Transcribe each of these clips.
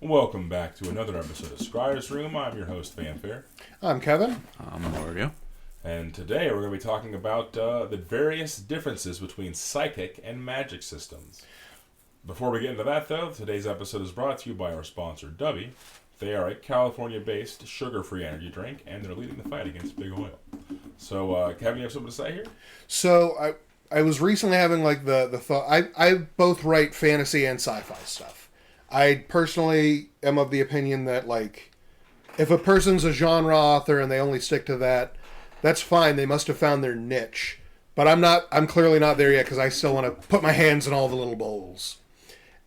Welcome back to another episode of Scryer's Room. I'm your host, Fanfare. I'm Kevin. I'm Mario. And today we're going to be talking about the various differences between psychic and magic systems. Before we get into that, though, today's episode is brought to you by our sponsor, Dubby. They are a California-based, sugar-free energy drink, and they're leading the fight against big oil. So, Kevin, you have something to say here? So, I was recently having, the thought... I both write fantasy and sci-fi stuff. I personally am of the opinion that, if a person's a genre author and they only stick to that, that's fine. They must have found their niche. But I'm clearly not there yet because I still want to put my hands in all the little bowls.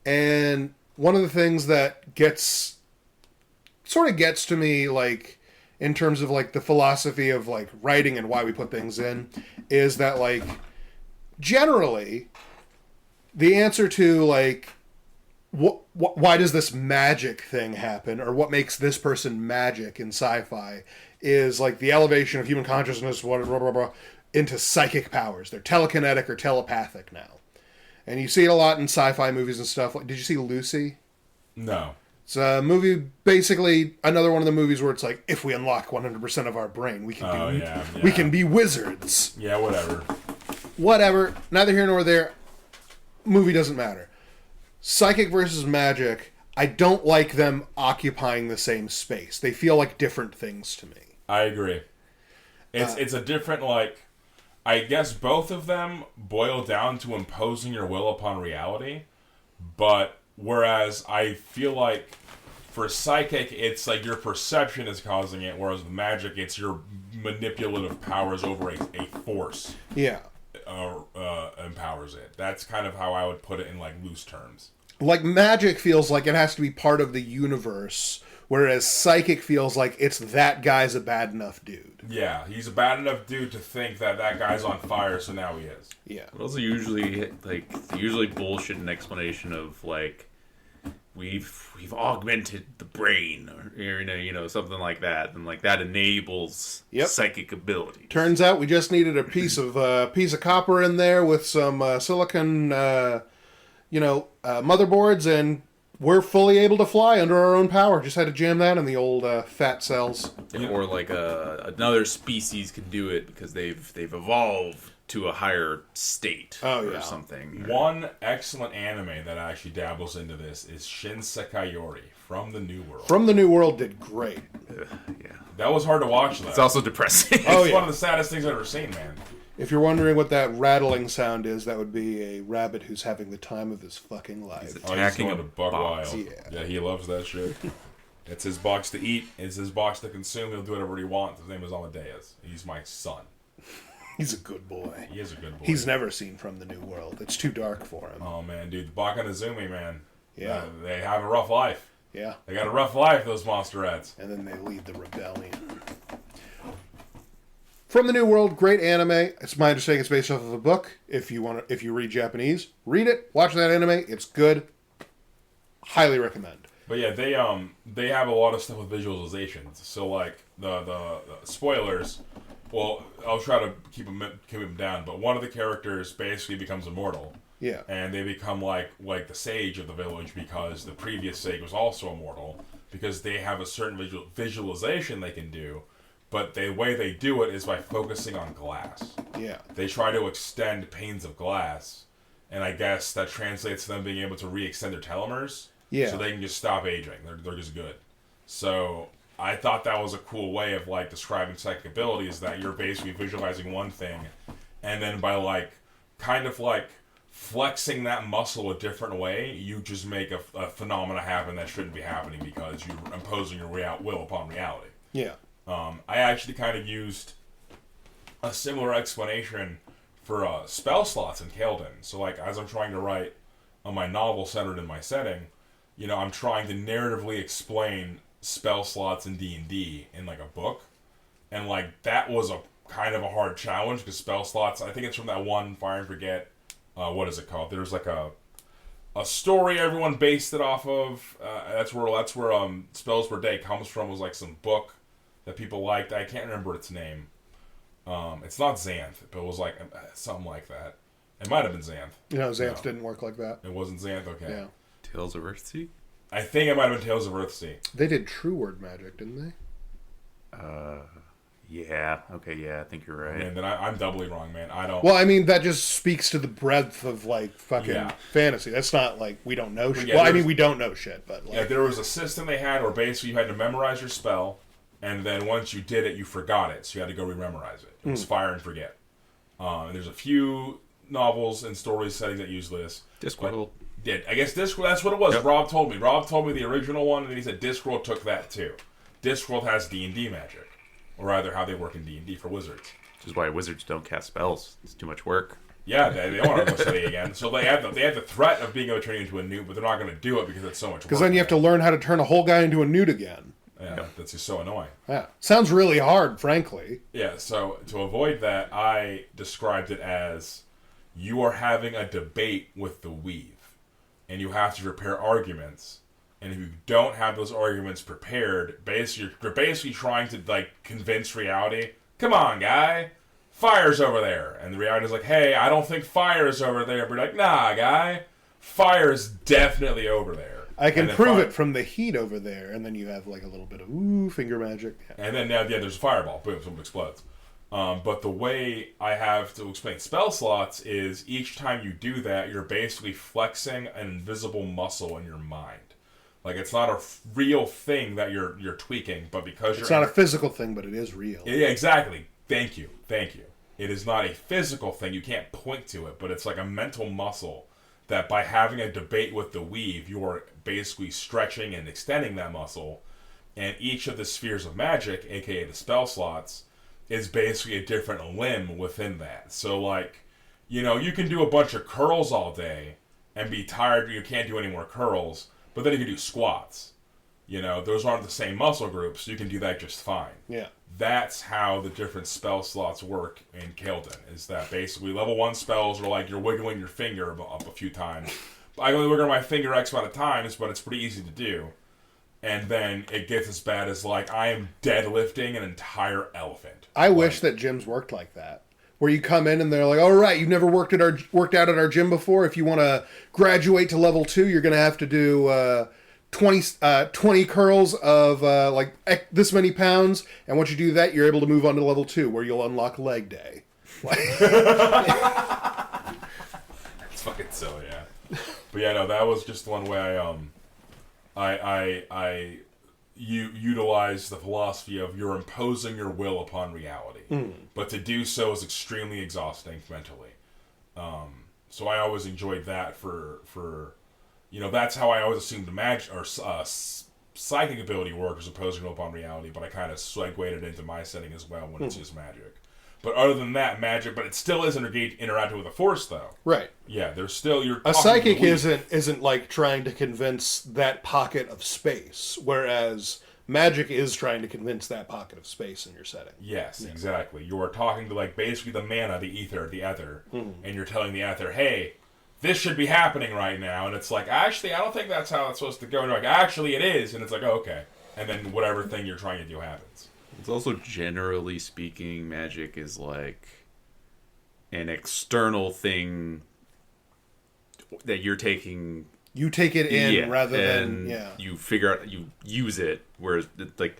And one of the things that sort of gets to me, in terms of, the philosophy of, writing and why we put things in, is that, generally, the answer to, why does this magic thing happen, or what makes this person magic in sci-fi, is, the elevation of human consciousness, blah, blah, blah, blah, into psychic powers. They're telekinetic or telepathic now. And you see it a lot in sci-fi movies and stuff. Did you see Lucy? No. It's a movie, basically another one of the movies where it's if we unlock 100% of our brain, we can be wizards. Yeah, whatever. Whatever. Neither here nor there. Movie doesn't matter. Psychic versus magic, I don't like them occupying the same space. They feel like different things to me. I agree. It's a different, I guess both of them boil down to imposing your will upon reality, but whereas I feel like for psychic, it's your perception is causing it, whereas with magic, it's your manipulative powers over a force. Yeah. Empowers it. That's kind of how I would put it in loose terms. Magic feels like it has to be part of the universe, whereas psychic feels like it's that guy's a bad enough dude. Yeah, he's a bad enough dude to think that guy's on fire, so now he is. Yeah. But also usually bullshit an explanation of we've augmented the brain or something like that, and that enables psychic ability. Turns out we just needed a piece of copper in there with some silicon motherboards, and we're fully able to fly under our own power. Just had to jam that in the old fat cells. Or another species can do it because they've evolved to a higher state or something. One excellent anime that actually dabbles into this is Shinsekai Yori from the New World. From the New World did great. Yeah. That was hard to watch, though. It's also depressing. It's one of the saddest things I've ever seen, man. If you're wondering what that rattling sound is, that would be a rabbit who's having the time of his fucking life. He's attacking a buck box. wild. Yeah, he loves that shit. It's his box to eat. It's his box to consume. He'll do whatever he wants. His name is Amadeus. He's my son. He's a good boy. He is a good boy. He's never seen From the New World. It's too dark for him. Oh, man, dude. The Baka Nezumi, man. Yeah. They have a rough life. Yeah. They got a rough life, those monster rats. And then they lead the rebellion. From the New World, great anime. It's my understanding it's based off of a book. If you read Japanese, read it. Watch that anime. It's good. Highly recommend. But yeah, they have a lot of stuff with visualizations. So the spoilers. Well, I'll try to keep them down. But one of the characters basically becomes immortal. Yeah. And they become like the sage of the village because the previous sage was also immortal, because they have a certain visualization they can do. But the way they do it is by focusing on glass. Yeah. They try to extend panes of glass, and I guess that translates to them being able to re-extend their telomeres. Yeah. So they can just stop aging. They're just good. So I thought that was a cool way of describing psychic abilities, that you're basically visualizing one thing, and then by flexing that muscle a different way, you just make a phenomena happen that shouldn't be happening because you're imposing your will upon reality. Yeah. I actually kind of used a similar explanation for spell slots in Kael'din. So, as I'm trying to write my novel centered in my setting, I'm trying to narratively explain spell slots in D&D in, a book. And, that was a kind of a hard challenge, because spell slots, I think it's from that one Fire and Forget, what is it called? There's, a story everyone based it off of. That's where Spells Per Day comes from, was, some book that people liked. I can't remember its name. It's not Xanth, but it was something like that. It might have been Xanth. Xanth didn't work like that. It wasn't Xanth, okay. Yeah. Tales of Earthsea? I think it might have been Tales of Earthsea. They did True Word Magic, didn't they? Yeah. Okay. Yeah, I think you're right. And then I'm doubly wrong, man. I don't. Well, I mean, that just speaks to the breadth of like fucking fantasy. That's not like we don't know shit. Yeah, Well, I mean, we don't know shit, but like, yeah, there was a system they had where basically you had to memorize your spell, and then once you did it, you forgot it, so you had to go re-memorize it. It was Fire and Forget. And there's a few novels and stories settings that use this. Discworld. I guess Discworld, that's what it was. Yep. Rob told me. Rob told me the original one, and then he said Discworld took that too. Discworld has D&D magic. Or rather, how they work in D&D for wizards. Which is why wizards don't cast spells. It's too much work. Yeah, they don't want to go study again. So they have the threat of being able to turn you into a newt, but they're not going to do it because it's so much work. because then you have to learn how to turn a whole guy into a newt again. Yeah, that's just so annoying. Yeah, sounds really hard, frankly. Yeah, so to avoid that, I described it as you are having a debate with the weave, and you have to prepare arguments. And if you don't have those arguments prepared, you're basically trying to like convince reality. Come on, guy, fire's over there, and the reality is like, hey, I don't think fire's over there. But you're like, nah, guy, fire's definitely over there. I can prove it from the heat over there, and then you have like a little bit of finger magic. Yeah. And then there's a fireball. Boom, something explodes. But the way I have to explain spell slots is each time you do that, you're basically flexing an invisible muscle in your mind. Like, it's not a real thing that you're tweaking, but because it's not a physical thing, but it is real. Yeah, exactly. Thank you. It is not a physical thing. You can't point to it, but it's like a mental muscle that by having a debate with the weave, you are basically stretching and extending that muscle. And each of the spheres of magic, aka the spell slots, is basically a different limb within that. So, like, you know, you can do a bunch of curls all day and be tired. You can't do any more curls. But then you can do squats. You know, those aren't the same muscle groups, so you can do that just fine. Yeah. That's how the different spell slots work in Kael'dan, is that basically level 1 spells are like you're wiggling your finger up a few times. I only wiggle my finger X amount of times, but it's pretty easy to do. And then it gets as bad as like I am deadlifting an entire elephant. I wish that gyms worked like that. Where you come in and they're like, all right, you've never worked out at our gym before. If you want to graduate to level 2, you're going to have to do 20 curls of this many pounds. And once you do that, you're able to move on to level 2, where you'll unlock leg day. It's fucking silly, yeah. But yeah, no, that was just one way I utilize the philosophy of you're imposing your will upon reality. But to do so is extremely exhausting mentally. So I always enjoyed that for you know, that's how I always assumed the magic or psychic ability worked, was imposing will upon reality, but I kind of segued it into my setting as well when it's just magic. But other than that, magic, but it still is interacting with the force, though. Right. Yeah, there's still a psychic isn't like trying to convince that pocket of space, whereas magic is trying to convince that pocket of space in your setting. Yes, exactly. You are talking to like basically the mana, the ether, the ether, and you're telling the ether, hey, this should be happening right now, and it's like, actually, I don't think that's how it's supposed to go. And you're like, actually, it is, and it's like, oh, okay, and then whatever thing you're trying to do happens. It's also, generally speaking, magic is like an external thing that you're taking. You take it in rather than you figure out, you use it. Whereas, like,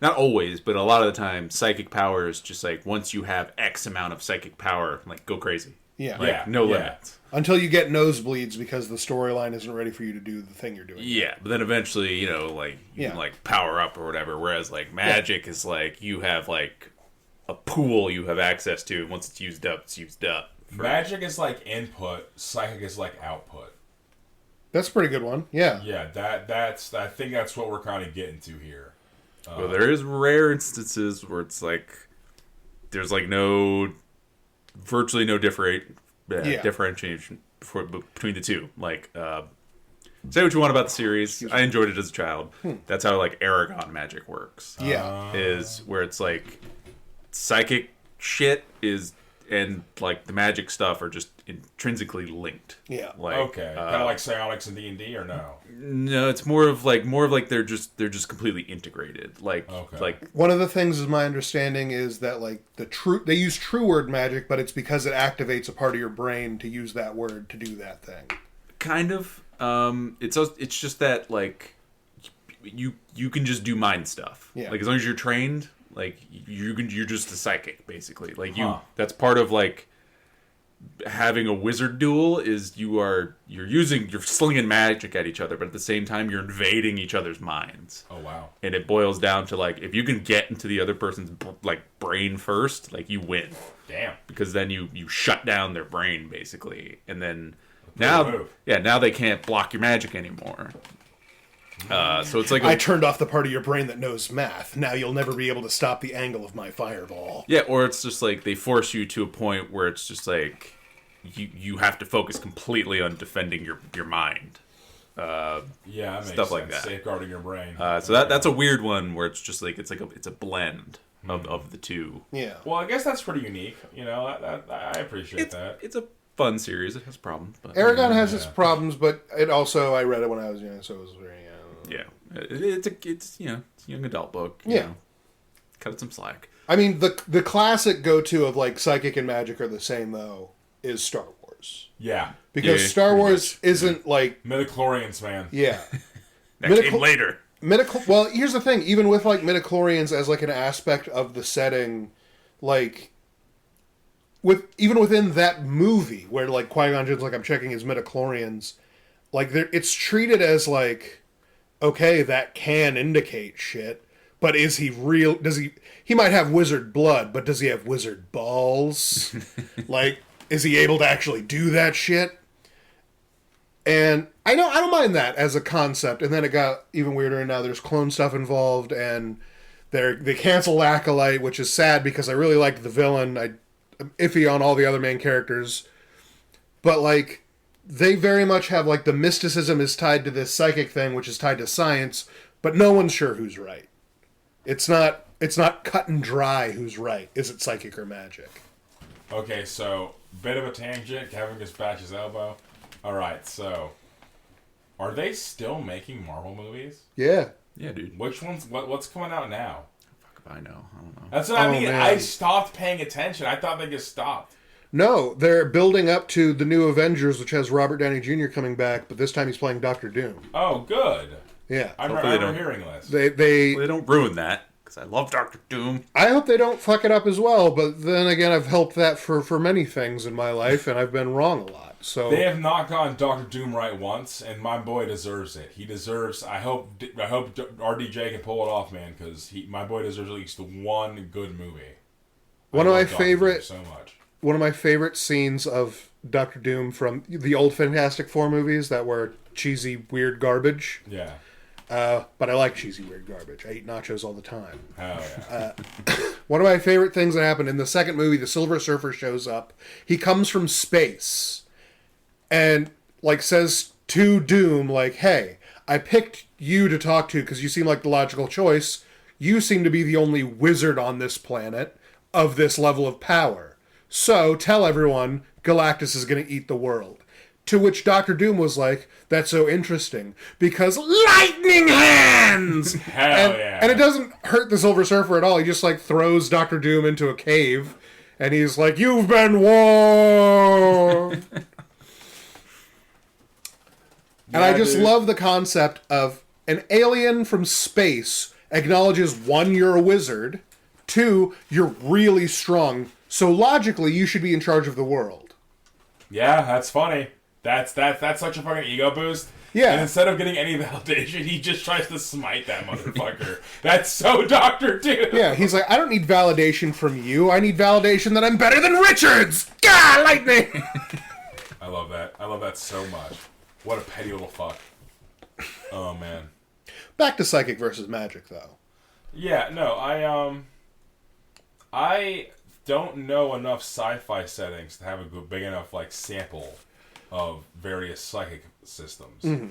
not always, but a lot of the time, psychic power is just like once you have X amount of psychic power, like go crazy. Yeah, like, no limits. Until you get nosebleeds because the storyline isn't ready for you to do the thing you're doing. Yeah, but then eventually, you know, like you can like power up or whatever. Whereas like magic is like you have like a pool you have access to, and once it's used up, it's used up. Magic is like input, psychic is like output. That's a pretty good one. Yeah. Yeah, that's I think that's what we're kind of getting to here. Well, there is rare instances where it's like there's like virtually no differentiation between the two. Like, say what you want about the series. I enjoyed it as a child. That's how like Aragon magic works. Yeah, is where it's like psychic shit is, and like the magic stuff are just intrinsically linked. Yeah. Like, okay. Kind of like psionics in D&D, or no? No, it's more of like they're just completely integrated. Like, like one of the things is my understanding is that like they use true word magic, but it's because it activates a part of your brain to use that word to do that thing. Kind of. It's just that like you can just do mind stuff. Yeah. Like as long as you're trained, like you're just a psychic basically. Like that's part of like having a wizard duel is you're slinging magic at each other, but at the same time you're invading each other's minds. Oh wow. And it boils down to like if you can get into the other person's like brain first, like you win. Damn. Because then you shut down their brain basically, and then now they can't block your magic anymore. So it's like I turned off the part of your brain that knows math. Now you'll never be able to stop the angle of my fireball. Yeah, or it's just like they force you to a point where it's just like you have to focus completely on defending your mind. Yeah, that makes Stuff sense. like that. Safeguarding your brain. So that's a weird one where it's just like it's a blend of the two. Yeah. Well, I guess that's pretty unique. You know, I appreciate that. It's a fun series. It has problems, but Aragon has its problems, but it also I read it when I was young, so it was very. Yeah, it's a young adult book. Yeah. Cut it some slack. I mean, the classic go-to of like psychic and magic are the same though is Star Wars. Yeah. Because Star Wars isn't like midichlorians, man. yeah. That came later. Well, here's the thing. Even with like midichlorians as like an aspect of the setting, like even within that movie where like Qui-Gon Jinn's like I'm checking his midichlorians, like it's treated as like okay, that can indicate shit, but is he real? He might have wizard blood, but does he have wizard balls? Like, is he able to actually do that shit? And I don't mind that as a concept. And then it got even weirder, and now there's clone stuff involved, and they cancel Acolyte, which is sad because I really liked the villain. I'm iffy on all the other main characters. But, like, they very much have, like, the mysticism is tied to this psychic thing, which is tied to science, but no one's sure who's right. It's not cut and dry who's right. Is it psychic or magic? Okay, so, bit of a tangent. Kevin just batched his elbow. Alright, so, are they still making Marvel movies? Yeah. Yeah, dude. Which ones? What's coming out now? Fuck if I know. I don't know. That's what I mean. Man. I stopped paying attention. I thought they just stopped. No, they're building up to the new Avengers, which has Robert Downey Jr. coming back, but this time he's playing Doctor Doom. Oh, good. Yeah. I Hopefully remember they don't- hearing this. They don't ruin that because I love Doctor Doom. I hope they don't fuck it up as well, but then again, I've helped that for many things in my life, and I've been wrong a lot. So They have not gotten Doctor Doom right once, and my boy deserves it. He deserves. I hope RDJ can pull it off, man, because my boy deserves at least one good movie. One of my Dr. Doom favorite so much. one of my favorite scenes of Doctor Doom from the old Fantastic Four movies that were cheesy, weird garbage. Yeah. But I like cheesy, weird garbage. I eat nachos all the time. Hell yeah. One of my favorite things that happened in the second movie, the Silver Surfer shows up. He comes from space and like says to Doom, like, "Hey, I picked you to talk to because you seem like the logical choice. You seem to be the only wizard on this planet of this level of power. So tell everyone Galactus is going to eat the world." To which Doctor Doom was like, "That's so interesting because lightning hands." Hell yeah. And it doesn't hurt the Silver Surfer at all. He just like throws Doctor Doom into a cave, and he's like, "You've been warned." And I just love the concept of an alien from space acknowledges, one, you're a wizard, two, you're really strong, so logically you should be in charge of the world. Yeah, that's funny. That's such a fucking ego boost. Yeah. And instead of getting any validation, he just tries to smite that motherfucker. That's so Doctor Doom. Yeah, he's like, "I don't need validation from you. I need validation that I'm better than Richards! Gah, lightning!" I love that. I love that so much. What a petty little fuck. Oh man. Back to psychic versus magic, though. Yeah, no, I don't know enough sci-fi settings to have a good, big enough like sample of various psychic systems. Mm-hmm.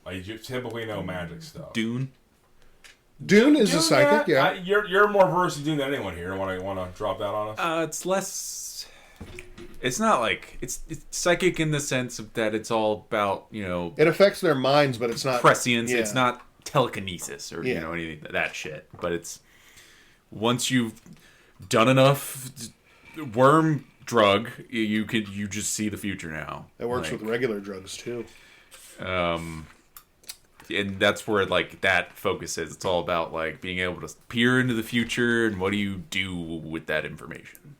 Like you typically know magic stuff. Dune. Dune is a psychic, yeah. You're more versed in Dune than anyone here. Want to drop that on us? It's less. It's not like it's psychic in the sense of that it's all about It affects their minds, but it's not prescience. Yeah. It's not telekinesis or anything that shit. But it's once you've done enough worm drug, you just see the future now. It works with regular drugs too. And that's where like that focus is. It's all about like being able to peer into the future and what do you do with that information.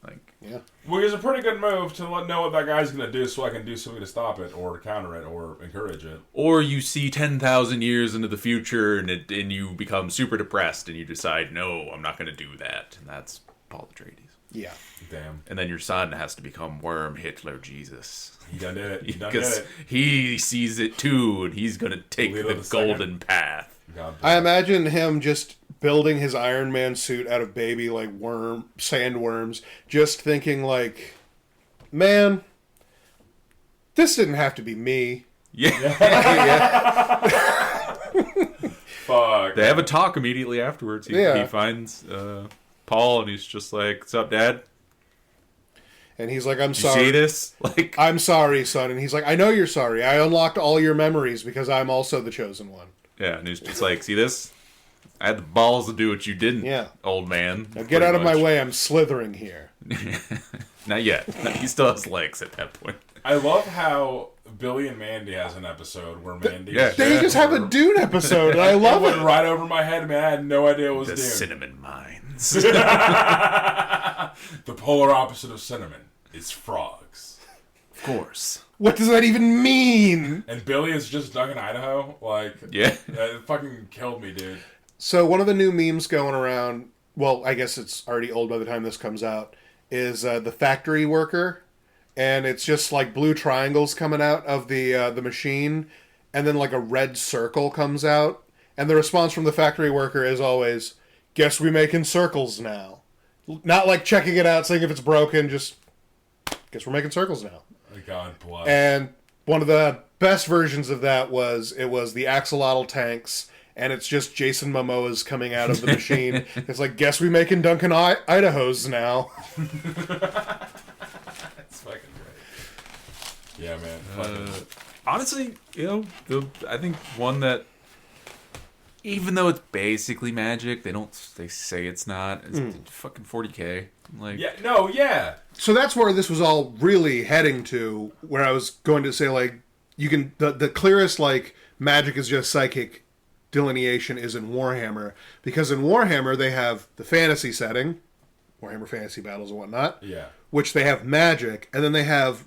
Like, Yeah. Well, it's a pretty good move to know what that guy's going to do so I can do something to stop it or to counter it or encourage it. or you see 10,000 years into the future and you become super depressed and you decide, no, I'm not going to do that. And that's Paul Atreides. Yeah. Damn. And then your son has to become Worm Hitler Jesus. He done did it. He done did Because it. he sees it too and he's going to take Leto the the golden path. God I damn. imagine him just building his Iron Man suit out of baby like sandworms, just thinking like, man, this didn't have to be me. Yeah. Fuck. They have a talk immediately afterwards. He finds Paul and he's just like, "What's up, Dad? And he's like, I'm Did you sorry. see this?" Like, I'm sorry, son. And he's like, I know you're sorry. I unlocked all your memories because I'm also the chosen one. yeah, and he's just like, "See this? I had the balls to do what you didn't, Yeah. old man." Now get out of my way. I'm slithering here. Not yet. He still has legs at that point. I love how Billy and Mandy has an episode where Mandy... yeah. They just have a Dune episode, and I love went it. right over my head, man. I had no idea it was The Dune. cinnamon mines. The polar opposite of cinnamon is frogs. Of course. What does that even mean? And Billy is just Duncan, Idaho. Like, Yeah. it fucking killed me, dude. So one of the new memes going around, well, I guess it's already old by the time this comes out, is the factory worker. And it's just like blue triangles coming out of the machine, and then like a red circle comes out. And the response from the factory worker is always, guess we making circles now. Not like checking it out, seeing if it's broken, just guess we're making circles now. God bless. And one of the best versions of that was the axolotl tanks, and it's just Jason Momoa's coming out of the machine. It's like, guess we making Duncan Idahos now. That's fucking great. Yeah, man. Honestly, I think one that, even though it's basically magic, they say it's not. It's fucking 40K. Like, Yeah, no, yeah. So that's where this was all really heading to, where I was going to say, like, you can, the clearest, like, magic is just psychic delineation is in Warhammer, because in Warhammer they have the fantasy setting, Warhammer Fantasy Battles and whatnot, Yeah. which they have magic, and then they have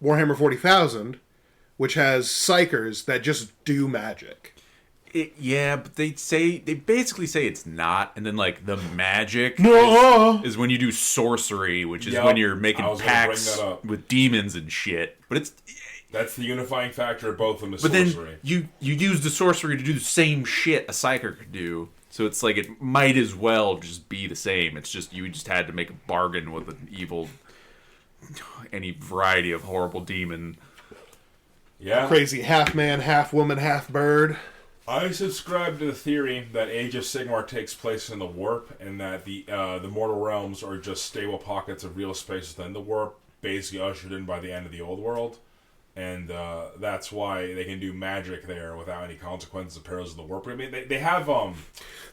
Warhammer 40,000, which has psychers that just do magic. yeah, but they basically say it's not, and then like the magic is when you do sorcery, which is Yup. when you're I making was gonna bring pacts that up. with demons and shit. But That's the unifying factor of both of them is but sorcery. then you use the sorcery to do the same shit a psyker could do. So it's like it might as well just be the same. It's just you just had to make a bargain with an evil, any variety of horrible demon. Yeah. Crazy half man, half woman, half bird. I subscribe to the theory that Age of Sigmar takes place in the warp, and that the mortal realms are just stable pockets of real space within the warp, basically ushered in by the end of the old world, and that's why they can do magic there without any consequences of perils of the warp. I mean, they have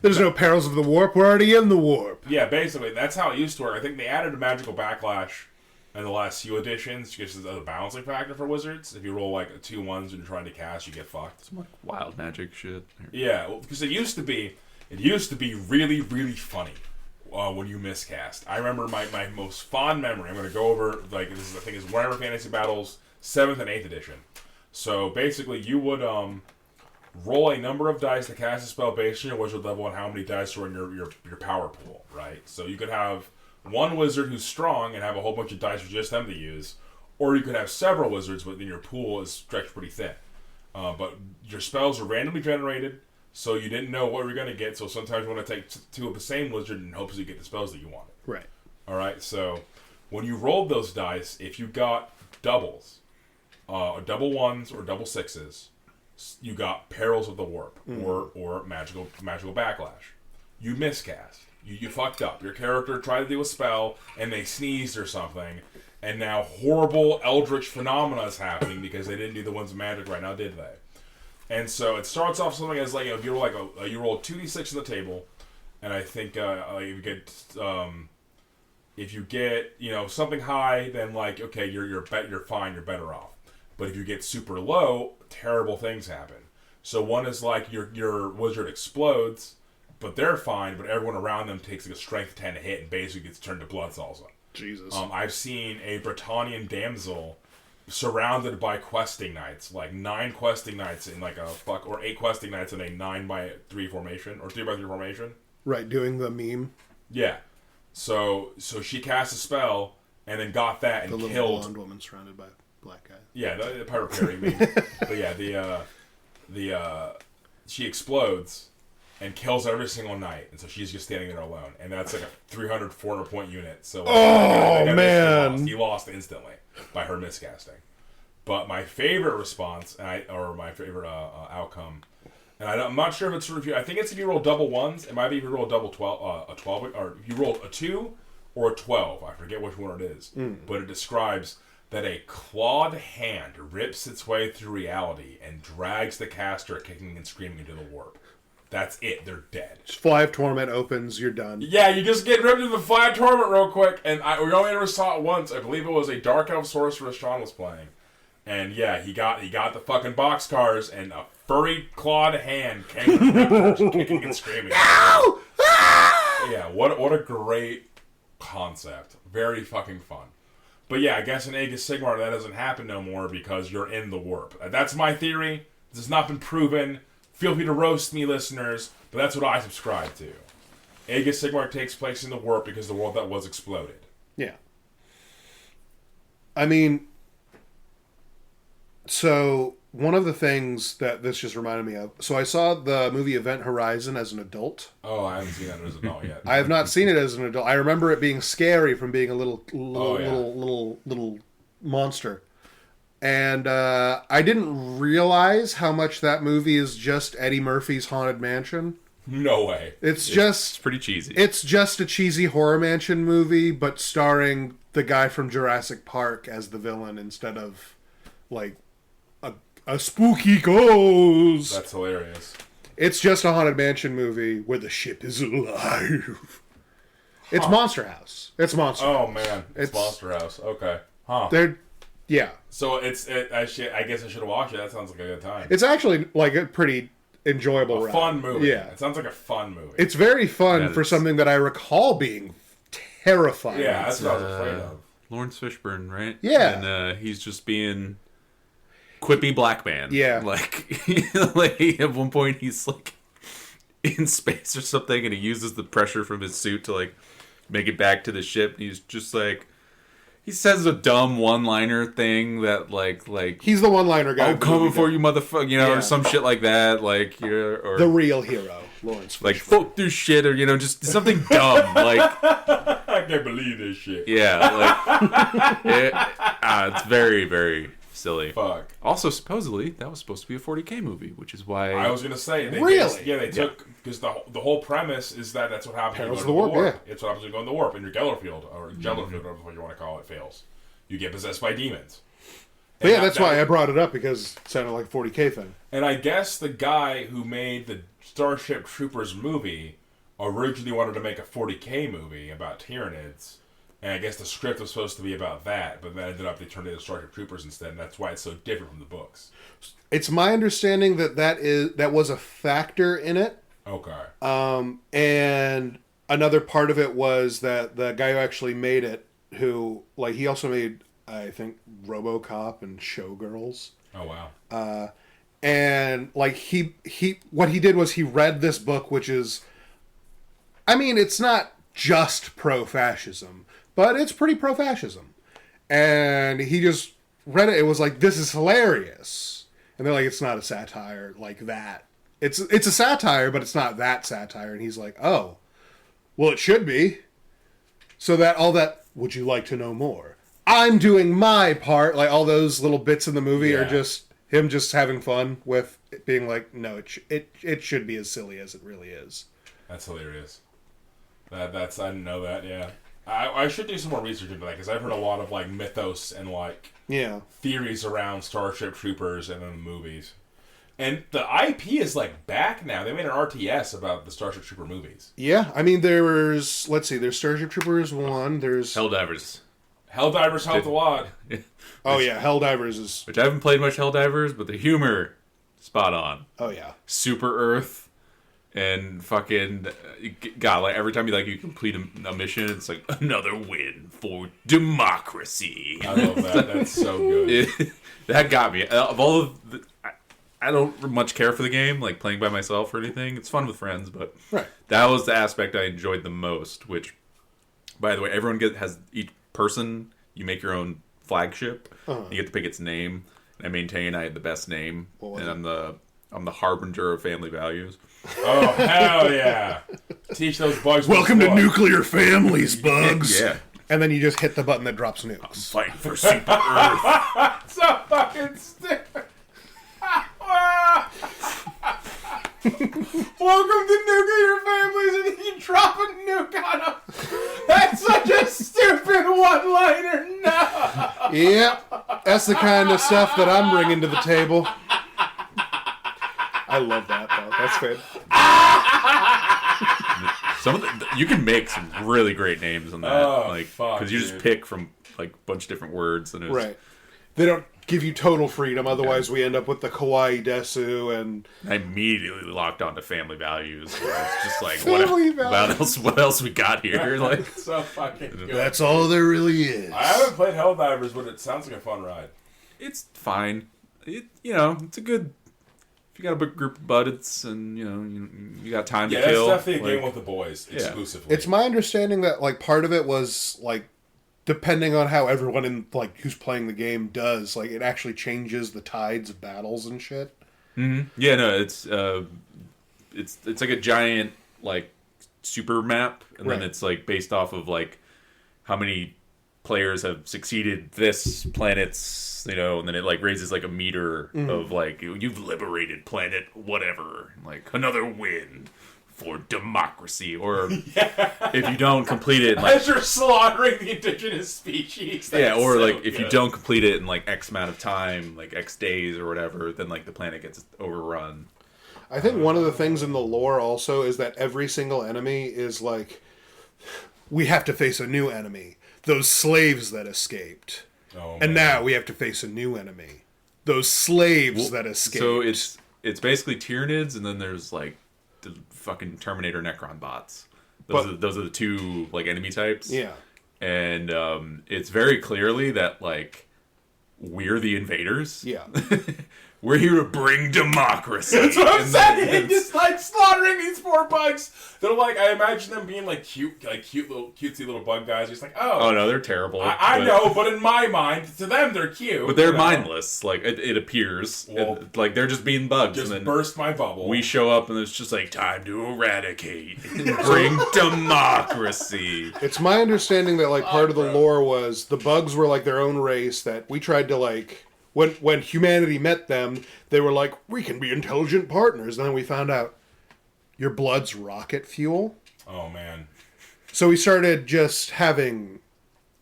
There's no perils of the warp, we're already in the warp. yeah, basically that's how it used to work. I think they added a magical backlash in the last few editions just as a balancing factor for wizards. If you roll like 2 1s when you're trying to cast, you get fucked. Some like wild magic shit. Yeah, well, because it used to be really, really funny when you miscast. I remember my most fond memory. I'm going to go over, like, this is, I think, is Warhammer Fantasy Battles 7th and 8th edition. So basically, you would roll a number of dice to cast a spell based on your wizard level and how many dice are in your power pool, right? So you could have one wizard who's strong and have a whole bunch of dice for just them to use, or you could have several wizards, but then your pool is stretched pretty thin. But your spells are randomly generated, so you didn't know what you were going to get, so sometimes you want to take 2 of the same wizard in hopes you get the spells that you wanted. Right. Alright, so when you rolled those dice, if you got doubles, double 1s or double 6s, you got Perils of the Warp, or magical backlash. You miscast. You fucked up. Your character tried to do a spell, and they sneezed or something, and now horrible eldritch phenomena is happening because they didn't do the ones with magic right now, did they? And so it starts off something as like, if you roll like you roll 2d6 on the table, and I think if you get something high, then like okay, you're fine, you're better off. But if you get super low, terrible things happen. So one is like your wizard explodes, but they're fine, but everyone around them takes like a strength 10 hit and basically gets turned to blood salsa. Jesus. I've seen a Bretonnian damsel surrounded by questing knights, like 9 questing knights in like or 8 questing knights in a 9x3 formation, or 3x3 formation. Right, doing the meme. Yeah. So she cast a spell and then got that and the little killed blonde woman surrounded by black guy. Yeah, the pirate parry meme. But yeah, she explodes and kills every single knight, and so she's just standing there alone, and that's like a 300, 400 point unit. So man, he lost instantly by her miscasting. But my favorite response, or my favorite outcome, and I'm not sure if it's review. I think it's if you roll double ones. It might be if you roll a double 12, a 12, or if you roll a 2 or a 12. I forget which one it is, but it describes that a clawed hand rips its way through reality and drags the caster kicking and screaming into the warp. That's it. They're dead. Fly of Torment opens. You're done. Yeah, you just get ripped into the Fly of Torment real quick. And we only ever saw it once. I believe it was a Dark Elf Sorceress Sean was playing. And yeah, he got the fucking boxcars, and a furry clawed hand came kicking and screaming. Ow! Ah! Yeah, what a great concept. Very fucking fun. But yeah, I guess in Aegis Sigmar that doesn't happen no more because you're in the warp. That's my theory. This has not been proven. Feel free to roast me, listeners, but that's what I subscribe to. Aegis Sigmar takes place in the warp because the world that was exploded. Yeah. I mean, so one of the things that this just reminded me of, so I saw the movie Event Horizon as an adult. Oh, I haven't seen that as an adult yet. I have not seen it as an adult. I remember it being scary from being a little monster. And I didn't realize how much that movie is just Eddie Murphy's Haunted Mansion. No way. It's pretty cheesy. It's just a cheesy horror mansion movie, but starring the guy from Jurassic Park as the villain instead of like a spooky ghost. That's hilarious. It's just a Haunted Mansion movie where the ship is alive. It's Monster House. It's Monster House. Oh man, it's Monster House. Okay. Huh. Yeah. So I guess I should have watched it. That sounds like a good time. It's actually like a pretty enjoyable ride. Fun movie. Yeah. It sounds like a fun movie. It's very fun for something that I recall being terrifying. Yeah, that's what I was afraid of. Lawrence Fishburne, right? Yeah. And he's just being quippy black man. Yeah. Like at one point he's like in space or something and he uses the pressure from his suit to like make it back to the ship. And he's just like, he says a dumb one-liner thing that like he's the one-liner guy. I'm coming for you, motherfucker, or some shit like that. Like or the real hero, Lawrence Fishburne. Like fuck this shit, or just something dumb. Like I can't believe this shit. Yeah, like it's very very silly. Fuck. Also, supposedly that was supposed to be a 40K movie, which is why I was gonna say really. They took because the whole premise is that's what happens. Perils of the Warp. Yeah, it's what happens when you go in the warp, and your Gellerfield or Jellerfield, whatever you want to call it, fails. You get possessed by demons. But yeah, that's why I brought it up because it sounded like a 40K thing. And I guess the guy who made the Starship Troopers movie originally wanted to make a 40K movie about Tyranids. And I guess the script was supposed to be about that, but then ended up they turned it into Starship Troopers instead, and that's why it's so different from the books. It's my understanding that was a factor in it. Okay. And another part of it was that the guy who actually made it, who like he also made I think RoboCop and Showgirls. Oh wow. And like he what he did was he read this book, which is, I mean, it's not just pro-fascism, but it's pretty pro-fascism. And he just read it. It was like, this is hilarious. And they're like, it's not a satire like that. It's a satire, but it's not that satire. And he's like, oh, well, it should be. So that all that, would you like to know more? I'm doing my part. Like all those little bits in the movie are just him just having fun with it being like, no, it should be as silly as it really is. That's hilarious. I didn't know that. Yeah, I should do some more research into that because I've heard a lot of like mythos and like theories around Starship Troopers and then the movies. And the IP is like back now. They made an RTS about the Starship Trooper movies. Yeah, I mean there's Starship Troopers 1. There's Helldivers. Helldivers helped a lot. Oh yeah, Helldivers is. Which I haven't played much Helldivers, but the humor, spot on. Oh yeah. Super Earth, and fucking God, like every time you complete a mission, it's like another win for democracy. I love that. That's so good. That got me. Of all of the, I don't much care for the game, like playing by myself or anything. It's fun with friends, but Right. that was the aspect I enjoyed the most. Which, by the way, everyone has each person. You make your own flagship. You get to pick its name. And I maintain I had the best name, and I'm the harbinger of family values. Oh hell yeah! Teach those bugs. Welcome to nuclear families, bugs. Yeah. And then you just hit the button that drops nukes. Fight for Super Earth. So fucking stupid. Welcome to nuclear families, and you drop a nuke on them. That's such a stupid one-liner. No. Yep, that's the kind of stuff that I'm bringing to the table. I love that though. That's good. You can make some really great names on that, Oh, fuck, because you just dude. pick from like a bunch of different words, and it's Right. They don't give you total freedom, otherwise we end up with the kawaii desu and I immediately locked onto family values. Where it's just like Family what else we got here? Like So fucking good. that's all there really is. I haven't played Helldivers, but it sounds like a fun ride. it's fine. It's a good. If you got a big group of buds and you got time Yeah, to kill. that's definitely a game with the boys exclusively. It's my understanding that like part of it was like depending on how everyone in like who's playing the game does, like it actually changes the tides of battles and shit. Mm-hmm. Yeah, no, it's like a giant like super map, and Right. then it's like based off of like how many players have succeeded this planet's, and then it like raises like a meter of like you've liberated planet whatever, like another win for democracy, or if you don't complete it, like, As you're slaughtering the indigenous species. yeah, That's or so like if you good. don't complete it in like X amount of time, like X days or whatever, then like the planet gets overrun. I think one of the things in the lore also is that every single enemy is like we have to face a new enemy. Those slaves that escaped. Oh, And man. now we have to face a new enemy. Those slaves that escaped. So it's basically Tyranids, and then there's like the fucking Terminator Necron bots. Those are the two like enemy types. yeah. And it's very clearly that like we're the invaders. Yeah. We're here to bring democracy. That's what I'm And then saying. it's- Just like slaughtering these poor bugs. They're like, I imagine them being like cutesy little bug guys. Just like, Oh no, they're terrible. I but- know, but in my mind, to them they're cute. But they're you know? mindless. Like it appears, Well, like they're just being bugs. Just and then burst my bubble. we show up, and it's just like time to eradicate, and bring democracy. It's my understanding that like part of the lore was the bugs were like their own race that we tried to like when humanity met them, they were like, we can be intelligent partners. And then we found out your blood's rocket fuel. Oh man. So we started just having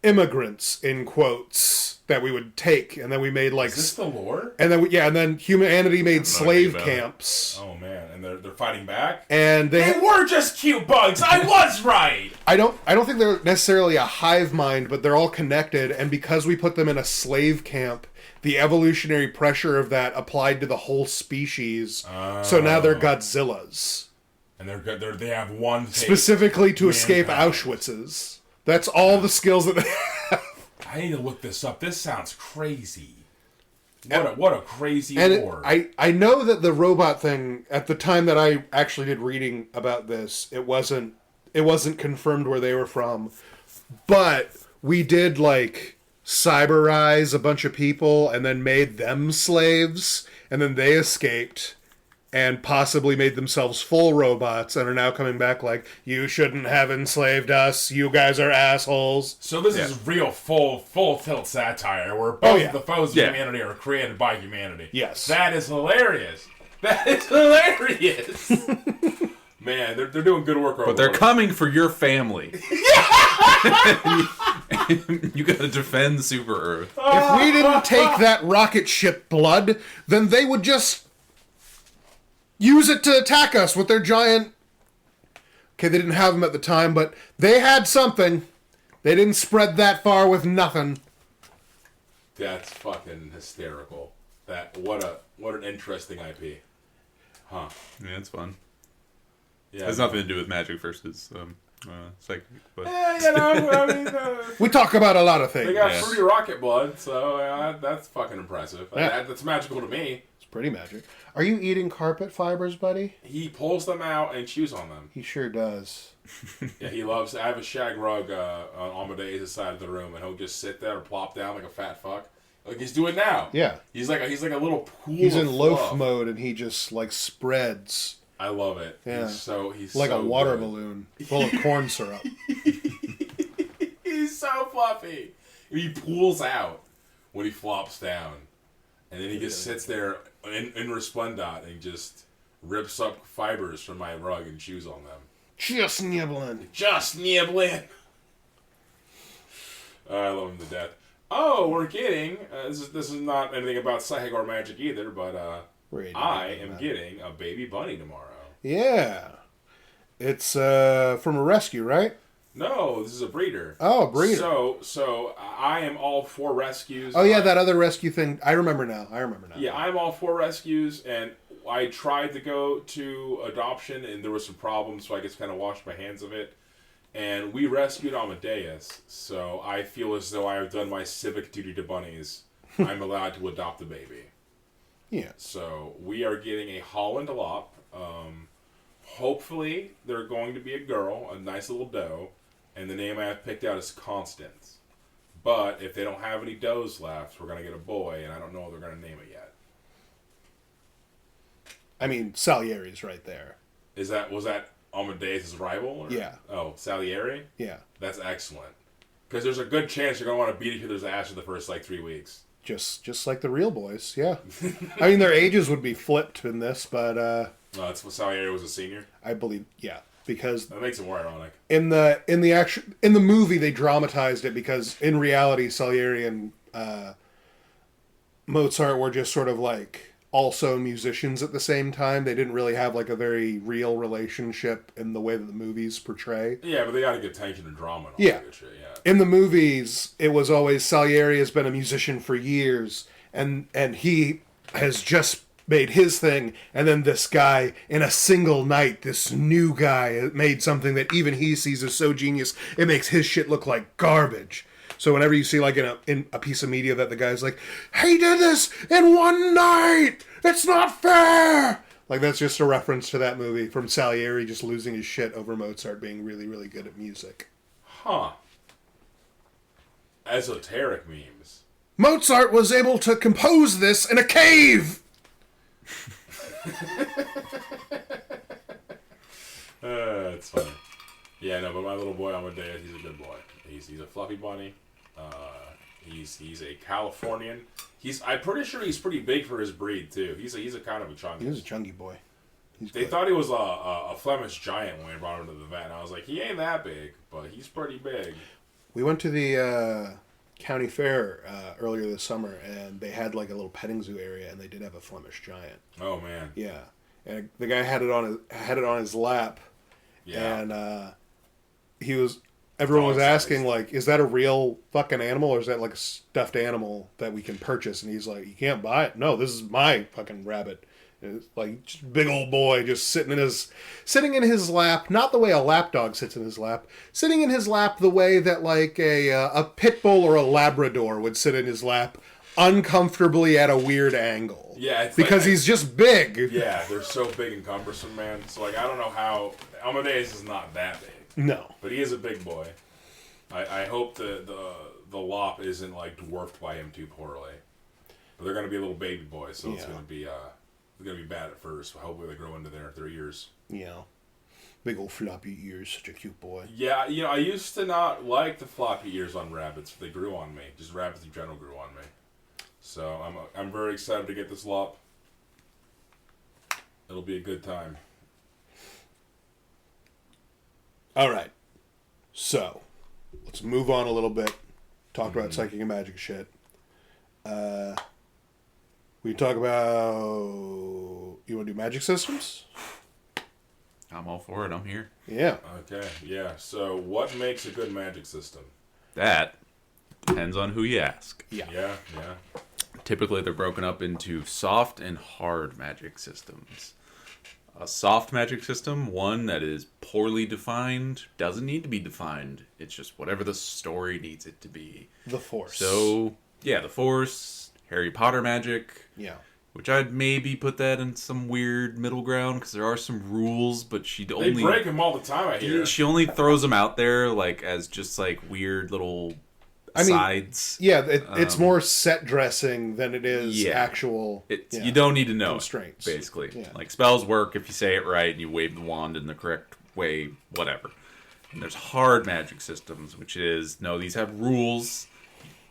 immigrants in quotes that we would take, and then we made like Is this the lore? and then humanity made slave about it. camps. Oh man, and they're fighting back. And They were just cute bugs. I was right. I don't think they're necessarily a hive mind, but they're all connected, and because we put them in a slave camp, the evolutionary pressure of that applied to the whole species. So now they're Godzillas. And they're good. They have one take. Specifically to escape mankind. Auschwitzes. That's all the skills that they have. I need to look this up. This sounds crazy. What a crazy And lore. I know that the robot thing, at the time that I actually did reading about this, it wasn't confirmed where they were from. But we did like cyberize a bunch of people and then made them slaves, and then they escaped and possibly made themselves full robots and are now coming back like, you shouldn't have enslaved us, you guys are assholes. So this is real full tilt satire where both yeah. the foes of Yeah. humanity are created by humanity. Yes. That is hilarious. That is hilarious. Man, they're doing good work. But they're coming for your family. You gotta defend Super Earth. If we didn't take that rocket ship blood, then they would just use it to attack us with their giant... Okay, they didn't have them at the time, but they had something. They didn't spread that far with nothing. That's fucking hysterical. What an interesting IP. Huh. Yeah, it's fun. Yeah. It has nothing to do with magic versus psychic. But... We talk about a lot of things. They got fruity rocket blood, so that's fucking impressive. Yeah. That's magical to me. It's pretty magic. Are you eating carpet fibers, buddy? He pulls them out and chews on them. He sure does. Yeah, he loves. I have a shag rug on Amadeus' side of the room, and he'll just sit there and plop down like a fat fuck, like he's doing now. Yeah, he's like a little pool. He's in loaf fluff. mode, and he just like spreads. I love it. Yeah, he's like so a water good. balloon full of corn syrup. He's so fluffy. He pulls out when he flops down, and then he just sits there in resplendent and just rips up fibers from my rug and chews on them. Just nibbling. Just nibbling. I love him to death. Oh, we're getting this is not anything about psychic or magic either, but I am getting a baby bunny tomorrow. Yeah, it's from a rescue, right? No, this is a breeder. Oh, a breeder. So I am all for rescues. Oh yeah, that other rescue thing. I remember now. Yeah, I'm all for rescues, and I tried to go to adoption, and there were some problems, so I just kind of washed my hands of it. And we rescued Amadeus, so I feel as though I have done my civic duty to bunnies. I'm allowed to adopt a baby. Yeah. So we are getting a Holland Lop. Hopefully, they're going to be a girl, a nice little doe, and the name I have picked out is Constance. But if they don't have any does left, we're going to get a boy, and I don't know what they're going to name it yet. I mean, Salieri's right there. Was that Amadeus' rival? Or? Yeah. Oh, Salieri? Yeah. That's excellent. Because there's a good chance you're going to want to beat each other's ass for the first, 3 weeks. Just like the real boys, yeah. I mean, their ages would be flipped in this, but... that's what Salieri was a senior? I believe, yeah. Because... That makes it more ironic. In the movie, they dramatized it because, in reality, Salieri and Mozart were just sort of, also musicians at the same time. They didn't really have, a very real relationship in the way that the movies portray. Yeah, but they got to get tension and drama and all that good shit, yeah. In the movies, it was always Salieri has been a musician for years, and he has just made his thing, and then this guy, in a single night, this new guy made something that even he sees as so genius, it makes his shit look like garbage. So whenever you see, in a piece of media that the guy's like, he did this in one night! It's not fair! That's just a reference to that movie from Salieri just losing his shit over Mozart being really, really good at music. Huh. Esoteric memes. Mozart was able to compose this in a cave! It's funny. Yeah, no, but my little boy Amadeus, he's a good boy. He's a fluffy bunny. He's a Californian. I'm pretty sure he's pretty big for his breed too. He's a kind of a chunky. He's a chunky boy. They thought he was a Flemish giant when we brought him to the vet. And I was like, he ain't that big, but he's pretty big. We went to the county fair earlier this summer, and they had a little petting zoo area, and they did have a Flemish giant. Oh man. Yeah, and the guy had it on his lap. Yeah. And everyone was asking, is that a real fucking animal, or is that a stuffed animal that we can purchase? And he's like, you can't buy it. No, this is my fucking rabbit. And it's just big old boy just sitting in his lap, not the way a lap dog sits in his lap, sitting in his lap the way that a pit bull or a Labrador would sit in his lap, uncomfortably at a weird angle. Yeah, it's because he's just big. Yeah, they're so big and cumbersome, man. So I don't know how Amadeus is not that big. No, but he is a big boy. I hope the lop isn't dwarfed by him too poorly. But they're gonna be little baby boys, so it's gonna be bad at first. But hopefully they grow into their ears. Yeah, big old floppy ears, such a cute boy. Yeah, I used to not like the floppy ears on rabbits, but they grew on me. Just rabbits in general grew on me. So I'm very excited to get this lop. It'll be a good time. All right, so let's move on a little bit. Talk about psychic and magic shit. We talk about, you want to do magic systems? I'm all for it. I'm here. Yeah. Okay. Yeah. So what makes a good magic system? That depends on who you ask. Yeah. Typically, they're broken up into soft and hard magic systems. A soft magic system, one that is poorly defined, doesn't need to be defined. It's just whatever the story needs it to be. The Force. So, yeah, the Force, Harry Potter magic. Yeah. Which I'd maybe put that in some weird middle ground, because there are some rules, but They break them all the time, I hear. She only throws them out there, like, as just, like, weird little sides. Yeah, it's more set dressing than it is actual... You don't need to know constraints. Basically. Yeah. Like, spells work if you say it right and you wave the wand in the correct way, whatever. And there's hard magic systems, which is, no, these have rules.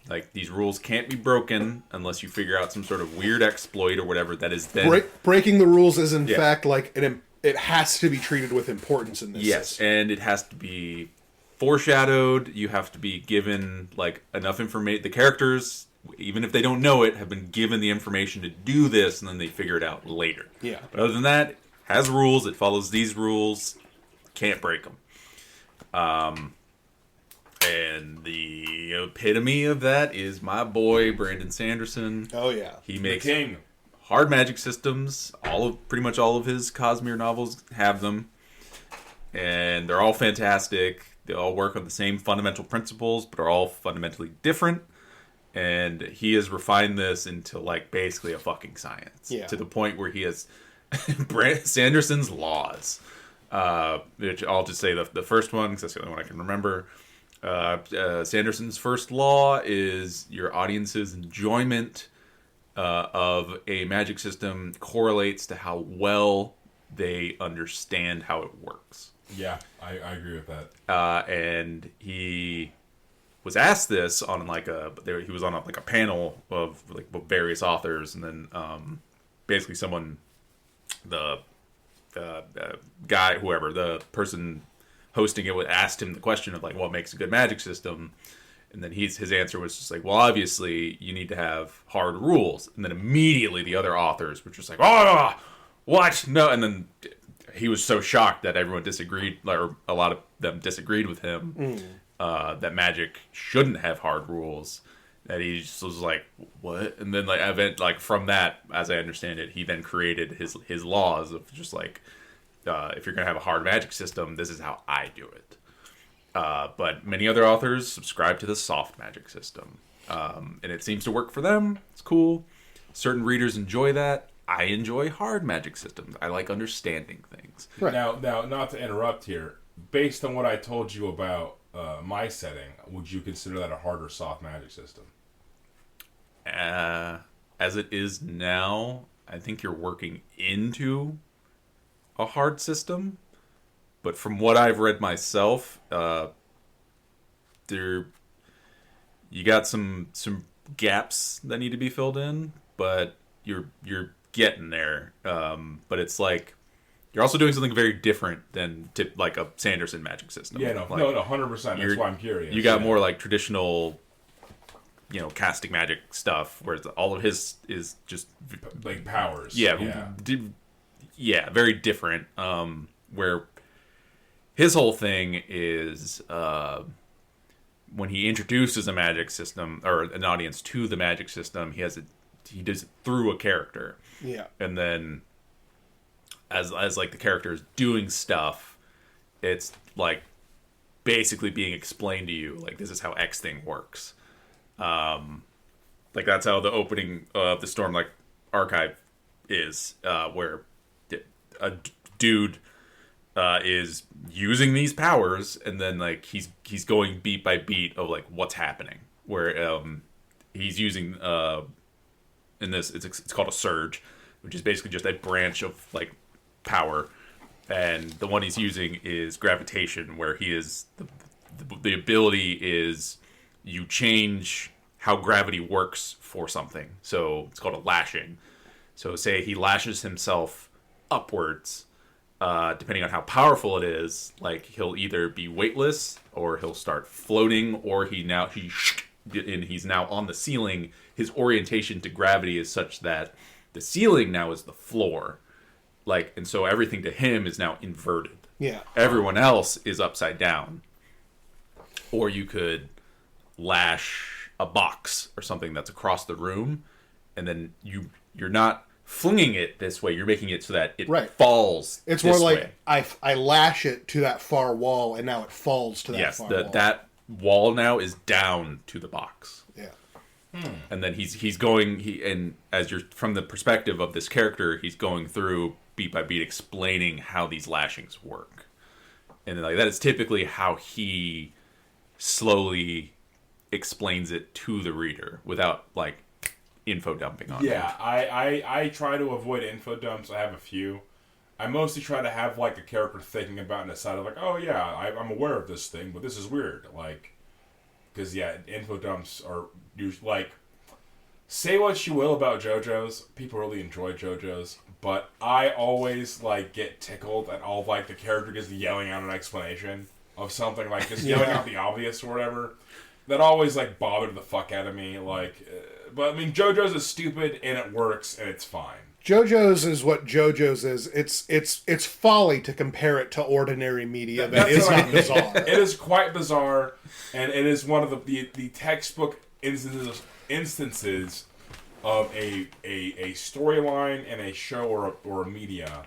Like, these rules can't be broken unless you figure out some sort of weird exploit or whatever that is then... Breaking the rules is, in fact, like, it has to be treated with importance in this system. And it has to be foreshadowed. You have to be given, like, enough information. The characters, even if they don't know it, have been given the information to do this, and then they figure it out later. Yeah. But other than that, it has rules. It follows these rules. Can't break them. And the epitome of that is my boy Brandon Sanderson. Oh yeah, he makes hard magic systems. Pretty much all of his Cosmere novels have them, and they're all fantastic. They all work on the same fundamental principles, but are all fundamentally different. And he has refined this into, like, basically a fucking science. Yeah. To the point where he has Sanderson's laws. Which I'll just say the first one, because that's the only one I can remember. Sanderson's first law is your audience's enjoyment of a magic system correlates to how well they understand how it works. Yeah, I agree with that. And he was asked this on he was on a panel of like various authors, and then basically the guy, whoever the person hosting it asked him the question of, like, what makes a good magic system, and then his answer was just like, well, obviously you need to have hard rules. And then immediately the other authors were just like, oh, what? No. And then he was so shocked that everyone disagreed, or a lot of them disagreed with him, that magic shouldn't have hard rules, that he just was like, what? And then, like, from that, as I understand it, he then created his laws of just like, if you're going to have a hard magic system, this is how I do it. But many other authors subscribe to the soft magic system. And it seems to work for them. It's cool. Certain readers enjoy that. I enjoy hard magic systems. I like understanding things. Right. Now, not to interrupt here, based on what I told you about my setting, would you consider that a hard or soft magic system? As it is now, I think you're working into a hard system, but from what I've read myself, you got some gaps that need to be filled in, but you're getting there. But it's like you're also doing something very different than like a Sanderson magic system. Yeah, no, 100%. That's why I'm curious. You got more like traditional, casting magic stuff, whereas all of his is just like powers. Yeah, very different. Where his whole thing is when he introduces a magic system or an audience to the magic system, he does it through a character. Yeah, and then as like the character is doing stuff, it's like basically being explained to you, like, this is how X thing works. Like, that's how the opening of the Stormlight Archive is, where a dude is using these powers, and then, like, he's going beat by beat of, like, what's happening. Where he's using in this, it's called a surge, which is basically just a branch of, like, power, and the one he's using is gravitation, where he is the ability is you change how gravity works for something. So it's called a lashing. So say he lashes himself upwards, depending on how powerful it is, like, he'll either be weightless, or he'll start floating, or he's now on the ceiling. His orientation to gravity is such that the ceiling now is the floor. Like, and so everything to him is now inverted. Yeah. Everyone else is upside down. Or you could lash a box or something that's across the room, and then you're not flinging it this way. You're making it so that it falls. It's this more like way. I lash it to that far wall, and now it falls to that far wall. Yes, that wall now is down to the box. Yeah. And then he's going, and as you're from the perspective of this character, he's going through beat by beat explaining how these lashings work. And like that is typically how he slowly explains it to the reader without like info dumping on it. Yeah, I try to avoid info dumps. I have a few. I mostly try to have like a character thinking about and decide like, oh yeah, I'm aware of this thing, but this is weird. Like, because yeah, info dumps are usually like, say what you will about JoJo's, people really enjoy JoJo's, but I always like get tickled at all like the character just yelling out an explanation of something, like just yelling out the obvious or whatever. That always like bothered the fuck out of me. Like, but I mean, JoJo's is stupid and it works and it's fine. JoJo's is what JoJo's is. It's folly to compare it to ordinary media that is not bizarre. It is quite bizarre, and it is one of the textbook instances of a storyline and a show or a media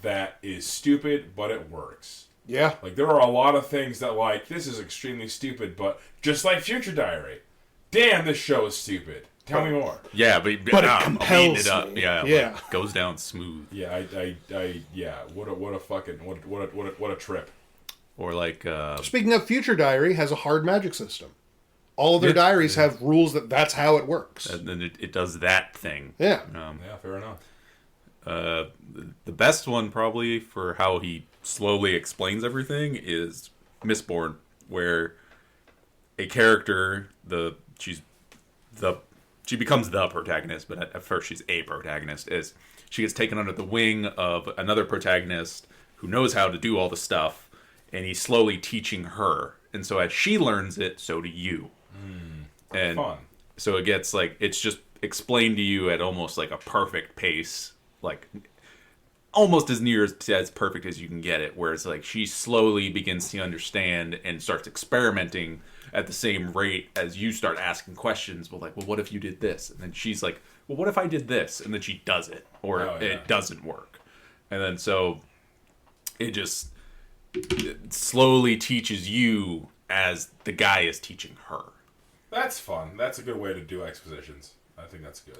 that is stupid, but it works. Yeah. Like, there are a lot of things that, like, this is extremely stupid, but just like Future Diary. Damn, this show is stupid. Tell me more. Yeah, but it compels it up. me. Yeah. Like, goes down smooth. Yeah, what a trip. Or like speaking of Future Diary, has a hard magic system. All of their diaries have rules that's how it works. And then it does that thing. Yeah. Yeah, fair enough. The best one probably for how he slowly explains everything is Mistborn, where a character she becomes the protagonist, but at first she's a protagonist. Is she gets taken under the wing of another protagonist who knows how to do all the stuff, and he's slowly teaching her. And so as she learns it, so do you. And fun. So it gets like it's just explained to you at almost like a perfect pace, like almost as near as perfect as you can get it. Where it's like she slowly begins to understand and starts experimenting at the same rate as you start asking questions. Well, like, well, what if you did this? And then she's like, well, what if I did this? And then she does it, or it doesn't work. And then so it slowly teaches you as the guy is teaching her. That's fun. That's a good way to do expositions. I think that's good.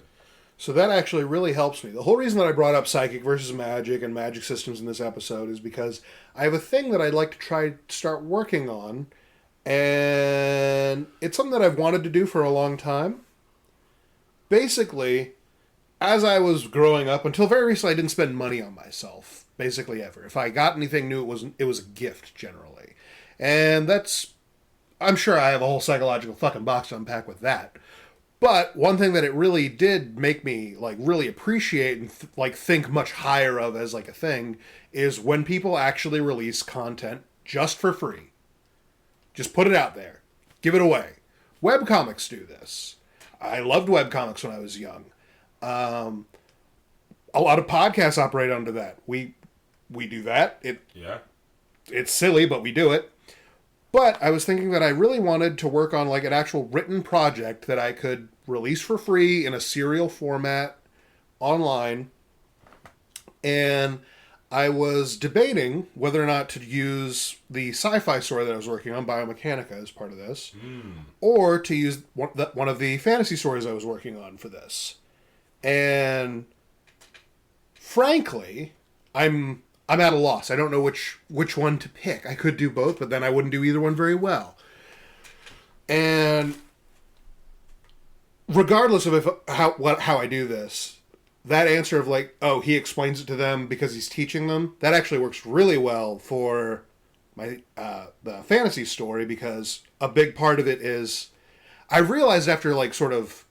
So that actually really helps me. The whole reason that I brought up psychic versus magic and magic systems in this episode is because I have a thing that I'd like to try to start working on. And it's something that I've wanted to do for a long time. Basically, as I was growing up, until very recently, I didn't spend money on myself, basically ever. If I got anything new, it was a gift, generally. And I'm sure I have a whole psychological fucking box to unpack with that. But one thing that it really did make me, like, really appreciate and, think much higher of as, like, a thing is when people actually release content just for free. Just put it out there. Give it away. Webcomics do this. I loved webcomics when I was young. A lot of podcasts operate under that. We do that. It's silly, but we do it. But I was thinking that I really wanted to work on like an actual written project that I could release for free in a serial format online. And I was debating whether or not to use the sci-fi story that I was working on, Biomechanica, as part of this, or to use one of the fantasy stories I was working on for this. And frankly, I'm at a loss. I don't know which one to pick. I could do both, but then I wouldn't do either one very well. And regardless of how I do this, that answer of like, oh, he explains it to them because he's teaching them, that actually works really well for my the fantasy story, because a big part of it is I realized after like sort of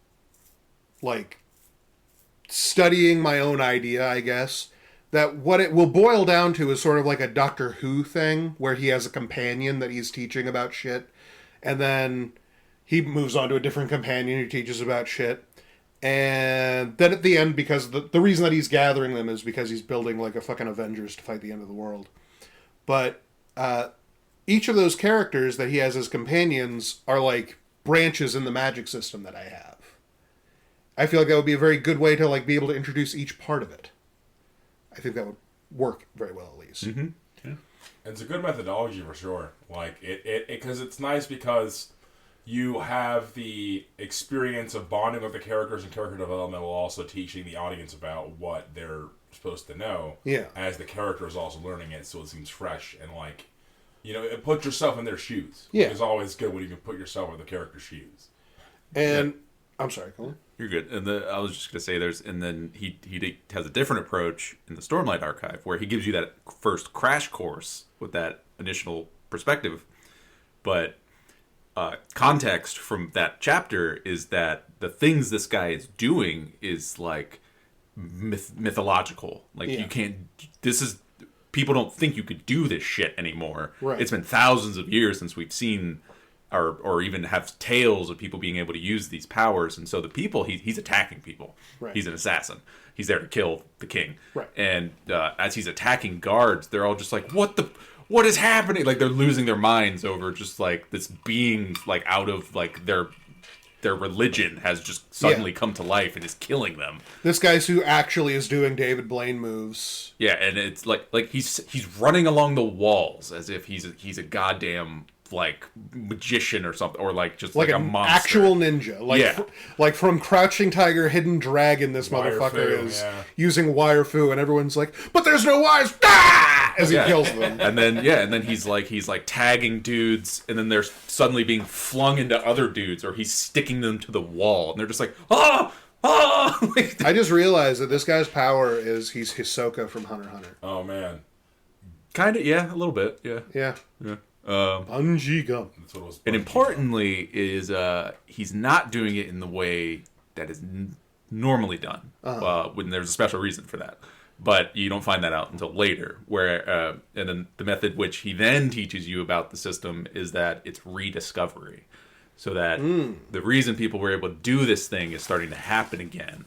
like studying my own idea, I guess, that what it will boil down to is sort of like a Doctor Who thing where he has a companion that he's teaching about shit, and then he moves on to a different companion who teaches about shit. And then at the end, because the reason that he's gathering them is because he's building like a fucking Avengers to fight the end of the world. But each of those characters that he has as companions are like branches in the magic system that I have. I feel like that would be a very good way to like be able to introduce each part of it. I think that would work very well, at least. Mm-hmm. Yeah. It's a good methodology for sure. Like because it's nice because you have the experience of bonding with the characters and character development while also teaching the audience about what they're supposed to know. Yeah. As the character is also learning it, so it seems fresh and like, it put yourself in their shoes. Yeah. It's always good when you can put yourself in the character's shoes. And I'm sorry, Colin. You're good. And I was just going to say then he has a different approach in the Stormlight Archive where he gives you that first crash course with that initial perspective. But context from that chapter is that the things this guy is doing is like mythological. Like you can't, people don't think you could do this shit anymore. Right. It's been thousands of years since we've seen or even have tales of people being able to use these powers, and so the people he's attacking people. Right. He's an assassin. He's there to kill the king. Right. And as he's attacking guards, they're all just like, what is happening? Like they're losing their minds over just like this being like out of like their religion has just suddenly come to life and is killing them. This guy's who actually is doing David Blaine moves. Yeah, and it's like he's running along the walls as if he's a goddamn like magician or something, or like just like a monster. Actual ninja, like from Crouching Tiger, Hidden Dragon. This motherfucker is using wire fu, and everyone's like, "But there's no wires!" Ah! As he kills them, and then he's like tagging dudes, and then they're suddenly being flung into other dudes, or he's sticking them to the wall, and they're just like, "Ah!" I just realized that this guy's power is he's Hisoka from Hunter x Hunter. Oh man, kind of, yeah, a little bit, yeah. Bungee gum. That's what it was. And importantly is he's not doing it in the way that is normally done when there's a special reason for that. But you don't find that out until later. And then the method which he then teaches you about the system is that it's rediscovery. So that the reason people were able to do this thing is starting to happen again.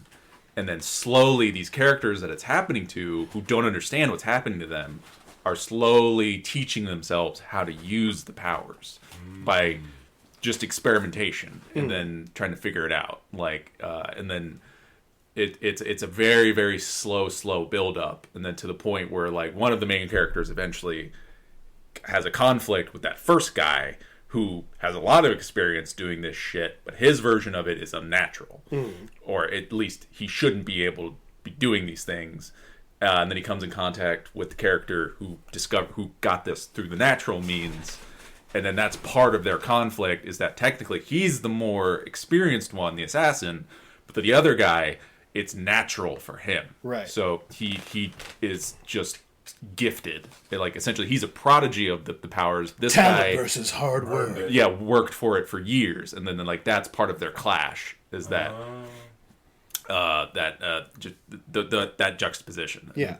And then slowly these characters that it's happening to, who don't understand what's happening to them, are slowly teaching themselves how to use the powers by just experimentation and then trying to figure it out. Like, and then it's a very, very slow build up, and then to the point where like one of the main characters eventually has a conflict with that first guy who has a lot of experience doing this shit, but his version of it is unnatural, or at least he shouldn't be able to be doing these things. And then he comes in contact with the character who got this through the natural means, and then that's part of their conflict, is that technically he's the more experienced one, the assassin, but the other guy, it's natural for him. Right. So he is just gifted. Like essentially, he's a prodigy of the powers. This Talent guy versus hard work. Yeah, worked for it for years, and then like that's part of their clash. Is that. That juxtaposition. Yeah.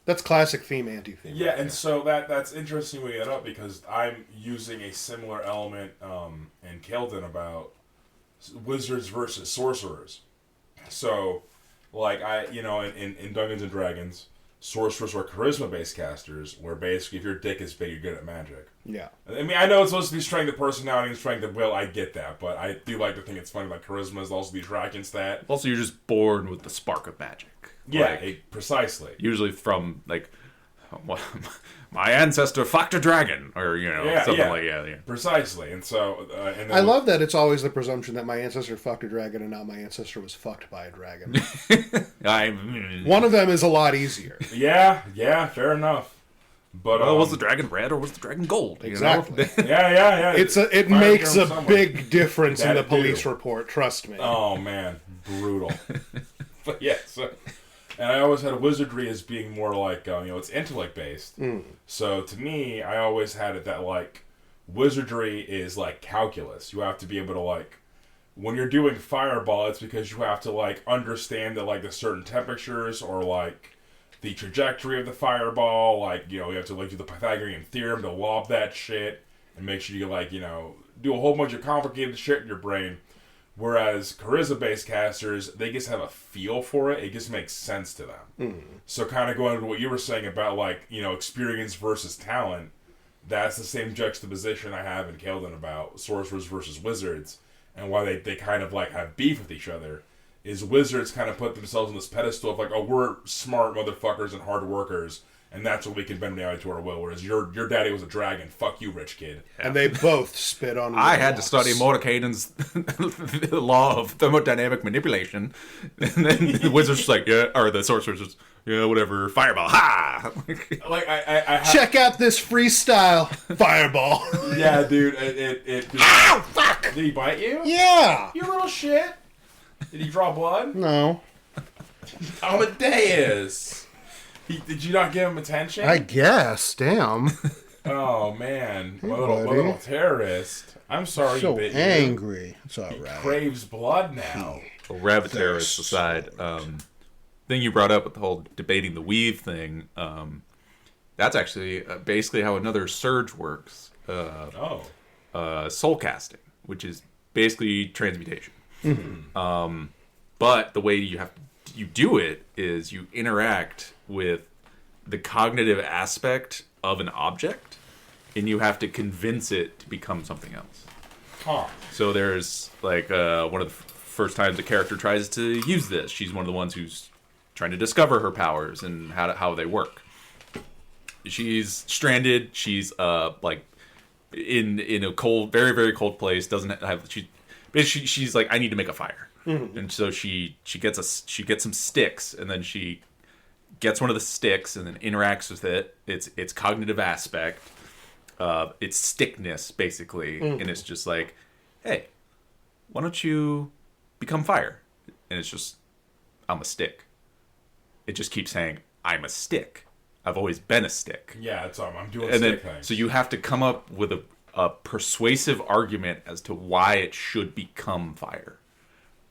That's classic theme, anti-theme. Yeah, and so that's interesting when you get up, because I'm using a similar element in Kael'dan about wizards versus sorcerers. So, like in Dungeons and Dragons, sorcerers are charisma-based casters, where basically if your dick is big, you're good at magic. Yeah. I mean, I know it's supposed to be strength of personality and strength of will. I get that, but I do like to think it's funny. Like charisma is also the attraction stat. Also, you're just born with the spark of magic. Yeah, like, precisely. Usually from like, my ancestor fucked a dragon, or something like that. Yeah. Precisely, and so I love that it's always the presumption that my ancestor fucked a dragon, and now my ancestor was fucked by a dragon. One of them is a lot easier. Yeah, fair enough. But was the dragon red or was the dragon gold? Exactly. Yeah. It makes a big difference in the police report. Trust me. Oh man, brutal. But yeah, so, and I always had wizardry as being more like it's intellect based. So to me, I always had it that like wizardry is like calculus. You have to be able to like, when you're doing fireball, it's because you have to like understand that like the certain temperatures or like the trajectory of the fireball, like, you have to like do the Pythagorean theorem to lob that shit and make sure you like, do a whole bunch of complicated shit in your brain. Whereas charisma-based casters, they just have a feel for it. It just makes sense to them. So kind of going to what you were saying about like, experience versus talent, that's the same juxtaposition I have in Kael'dan about sorcerers versus wizards, and why they kind of like have beef with each other. Is wizards kind of put themselves on this pedestal of like, oh, we're smart motherfuckers and hard workers, and that's what we can bend reality to our will. Whereas your daddy was a dragon. Fuck you, rich kid. And they both spit on. I had to study Mordecai's the law of thermodynamic manipulation, and then the wizard's just like, yeah, or the sorcerer's just, yeah, whatever, fireball, ha! Like I Check out this freestyle fireball. Yeah, dude. It Ow! Fuck! Did he bite you? Yeah. You little shit. Did he draw blood? No. Amadeus. Did you not give him attention? I guess. Damn. Oh man, Hey, my buddy. little terrorist. I'm sorry. So he bit angry. It's all you. He right. craves blood now. Well, rabbit terrorists aside, thing you brought up with the whole debating the weave thing, that's actually basically how another surge works. Soul casting, which is basically transmutation. Mm-hmm. But the way you do it is you interact with the cognitive aspect of an object, and you have to convince it to become something else. Huh. So there's like one of the first times a character tries to use this, she's one of the ones who's trying to discover her powers and how they work. She's stranded. She's like in a cold, very very cold place. Doesn't have she's like, I need to make a fire. Mm-hmm. And so she gets some sticks, and then she gets one of the sticks and then interacts with it. Its cognitive aspect, its stickness basically, and it's just like, hey, why don't you become fire? And it's just, I'm a stick. It just keeps saying, I'm a stick. I've always been a stick. Yeah, that's all. I'm doing and stick then things. so you have to come up with a persuasive argument as to why it should become fire,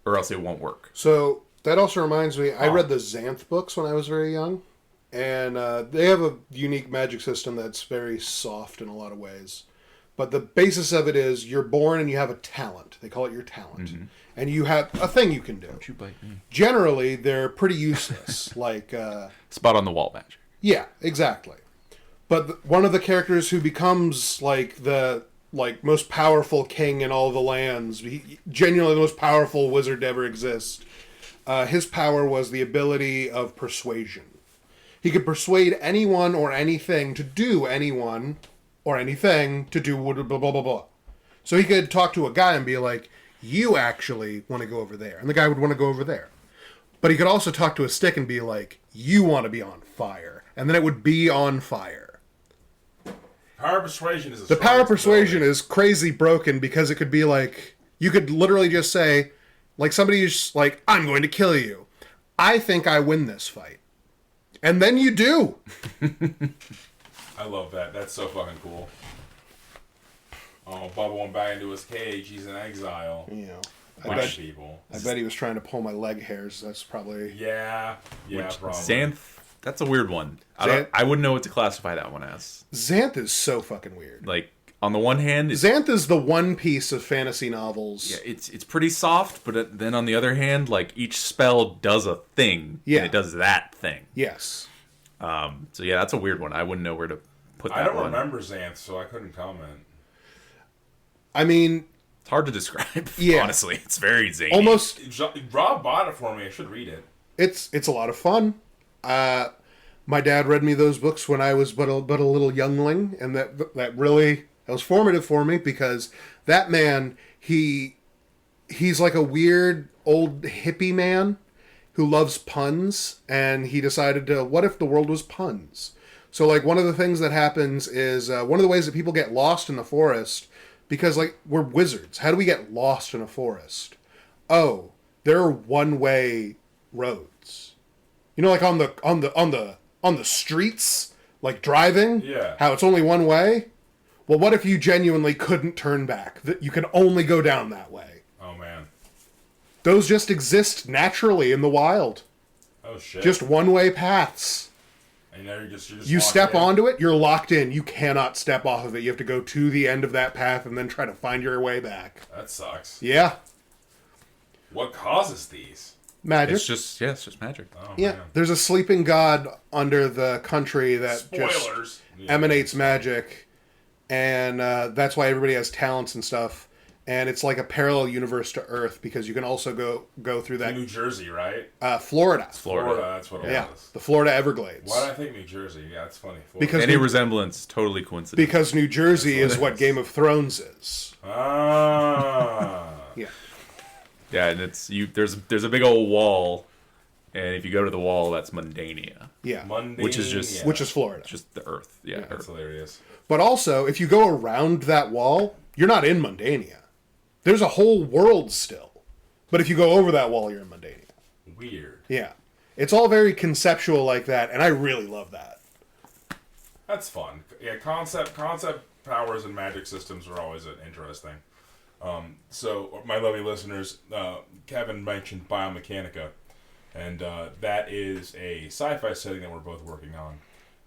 or else it won't work. So that also reminds me, I read the Xanth books when I was very young, and they have a unique magic system that's very soft in a lot of ways. But the basis of it is you're born and you have a talent. They call it your talent. Mm-hmm. And you have a thing you can do. Don't you bite me. Generally, they're pretty useless. Like spot on the wall magic. Yeah, exactly. But one of the characters who becomes like the most powerful king in all the lands, genuinely the most powerful wizard to ever exist, his power was the ability of persuasion. He could persuade anyone or anything to do anyone or anything to do blah, blah, blah, blah. So he could talk to a guy and be like, you actually want to go over there. And the guy would want to go over there. But he could also talk to a stick and be like, you want to be on fire. And then it would be on fire. Power of persuasion is the power of persuasion is crazy broken because it could be like, you could literally just say, like somebody's like, I'm going to kill you. I think I win this fight. And then you do. I love that. That's so fucking cool. Oh, Bubba went back into his cage. He's in exile. You know, I bet he was trying to pull my leg hairs. That's probably... Yeah, probably. Xanth, that's a weird one. I wouldn't know what to classify that one as. Xanth is so fucking weird. Like, on the one hand... Xanth is the One Piece of fantasy novels. Yeah, it's pretty soft, but then on the other hand, like, each spell does a thing. Yeah. And it does that thing. Yes. So yeah, that's a weird one. I wouldn't know where to put that one. I don't remember Xanth, so I couldn't comment. I mean... It's hard to describe, honestly. It's very zany. Almost... Rob bought it for me. I should read it. It's a lot of fun. My dad read me those books when I was but a little youngling, and that was formative for me because that man, he's like a weird old hippie man who loves puns, and he decided to, what if the world was puns? So, like, one of the things that happens is, one of the ways that people get lost in the forest, because, like, we're wizards. How do we get lost in a forest? Oh, there are one-way roads. You know, like on the streets, like driving? Yeah. How it's only one way? Well, what if you genuinely couldn't turn back? That you can only go down that way. Oh, man. Those just exist naturally in the wild. Oh, shit. Just one-way paths. And now you're just you step onto it, you're locked in. You cannot step off of it. You have to go to the end of that path and then try to find your way back. That sucks. Yeah. What causes these? Magic. It's just magic. Oh, yeah. Man. There's a sleeping god under the country that Spoilers. just emanates magic. and that's why everybody has talents and stuff. And it's like a parallel universe to Earth because you can also go through that. New Jersey, right? Florida. It's Florida. That's what it was. The Florida Everglades. Why did I think New Jersey? Yeah, it's funny. Florida. Because Any resemblance, totally coincidental. Because New Jersey is what Game of Thrones is. Ah. Yeah. Yeah, and it's there's a big old wall, and if you go to the wall, that's Mundania. Yeah. Which is just Which is Florida. just the Earth. Yeah, That's Earth. hilarious. But also, if you go around that wall, you're not in Mundania. There's a whole world still. But if you go over that wall, you're in Mundania. Weird. Yeah. It's all very conceptual like that, and I really love that. That's fun. Yeah, concept powers and magic systems are always interesting. So, my lovely listeners, Kevin mentioned Biomechanica, and that is a sci-fi setting that we're both working on.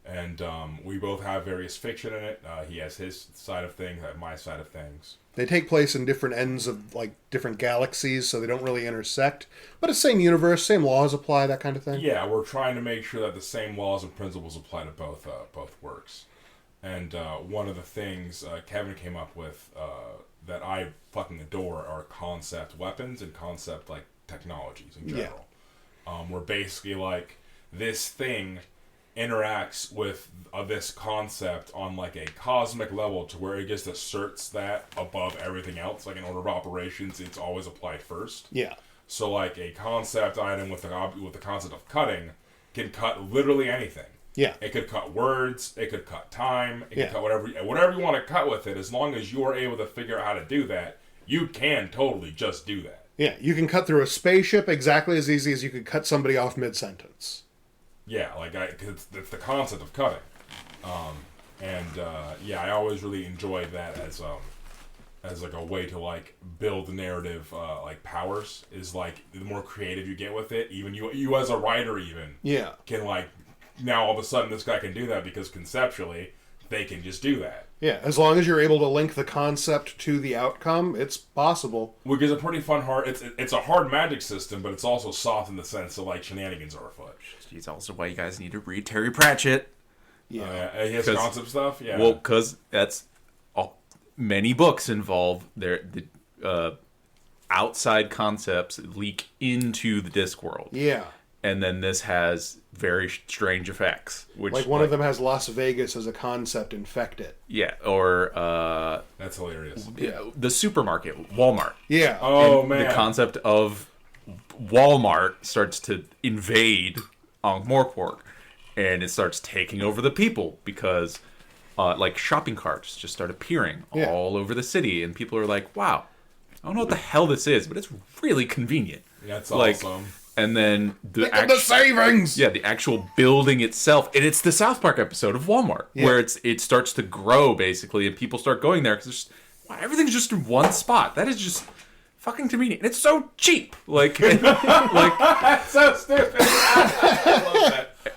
And we both have various fiction in it. He has his side of things, I have my side of things. They take place in different ends of, like, different galaxies, so they don't really intersect. But it's the same universe, same laws apply, that kind of thing. Yeah, we're trying to make sure that the same laws and principles apply to both works. And one of the things Kevin came up with that I fucking adore are concept weapons and concept, like, technologies in general. Yeah. Where basically, like, this thing interacts with this concept on like a cosmic level to where it just asserts that above everything else. Like in order of operations, it's always applied first. Yeah. So like a concept item with the concept of cutting can cut literally anything. Yeah. It could cut words. It could cut time. It could cut whatever you want to cut with it. As long as you are able to figure out how to do that, you can totally just do that. Yeah, you can cut through a spaceship exactly as easy as you could cut somebody off mid-sentence. Yeah, like cause it's the concept of cutting, I always really enjoy that as like a way to like build narrative like powers. Is like the more creative you get with it, even you as a writer even can like now all of a sudden this guy can do that because conceptually they can just do that. Yeah, as long as you're able to link the concept to the outcome, it's possible. Which is a pretty fun it's a hard magic system, but it's also soft in the sense that like shenanigans are afoot. It's also why you guys need to read Terry Pratchett. Yeah, he has concept stuff. Yeah, well, because that's many books involve the outside concepts leak into the disc world. Yeah, and then this has very strange effects. Which, like one of them has Las Vegas as a concept infect it. Yeah, or that's hilarious. The supermarket, Walmart. Yeah. Oh, and man. The concept of Walmart starts to invade Ankh-Morpork, and it starts taking over the people because like shopping carts just start appearing all over the city, and people are like, wow, I don't know what the hell this is, but it's really convenient. That's like, awesome. And then the savings. Yeah, the actual building itself, and it's the South Park episode of Walmart where it starts to grow basically, and people start going there because everything's just in one spot. That is just fucking convenient, and it's so cheap. Like, That's so stupid.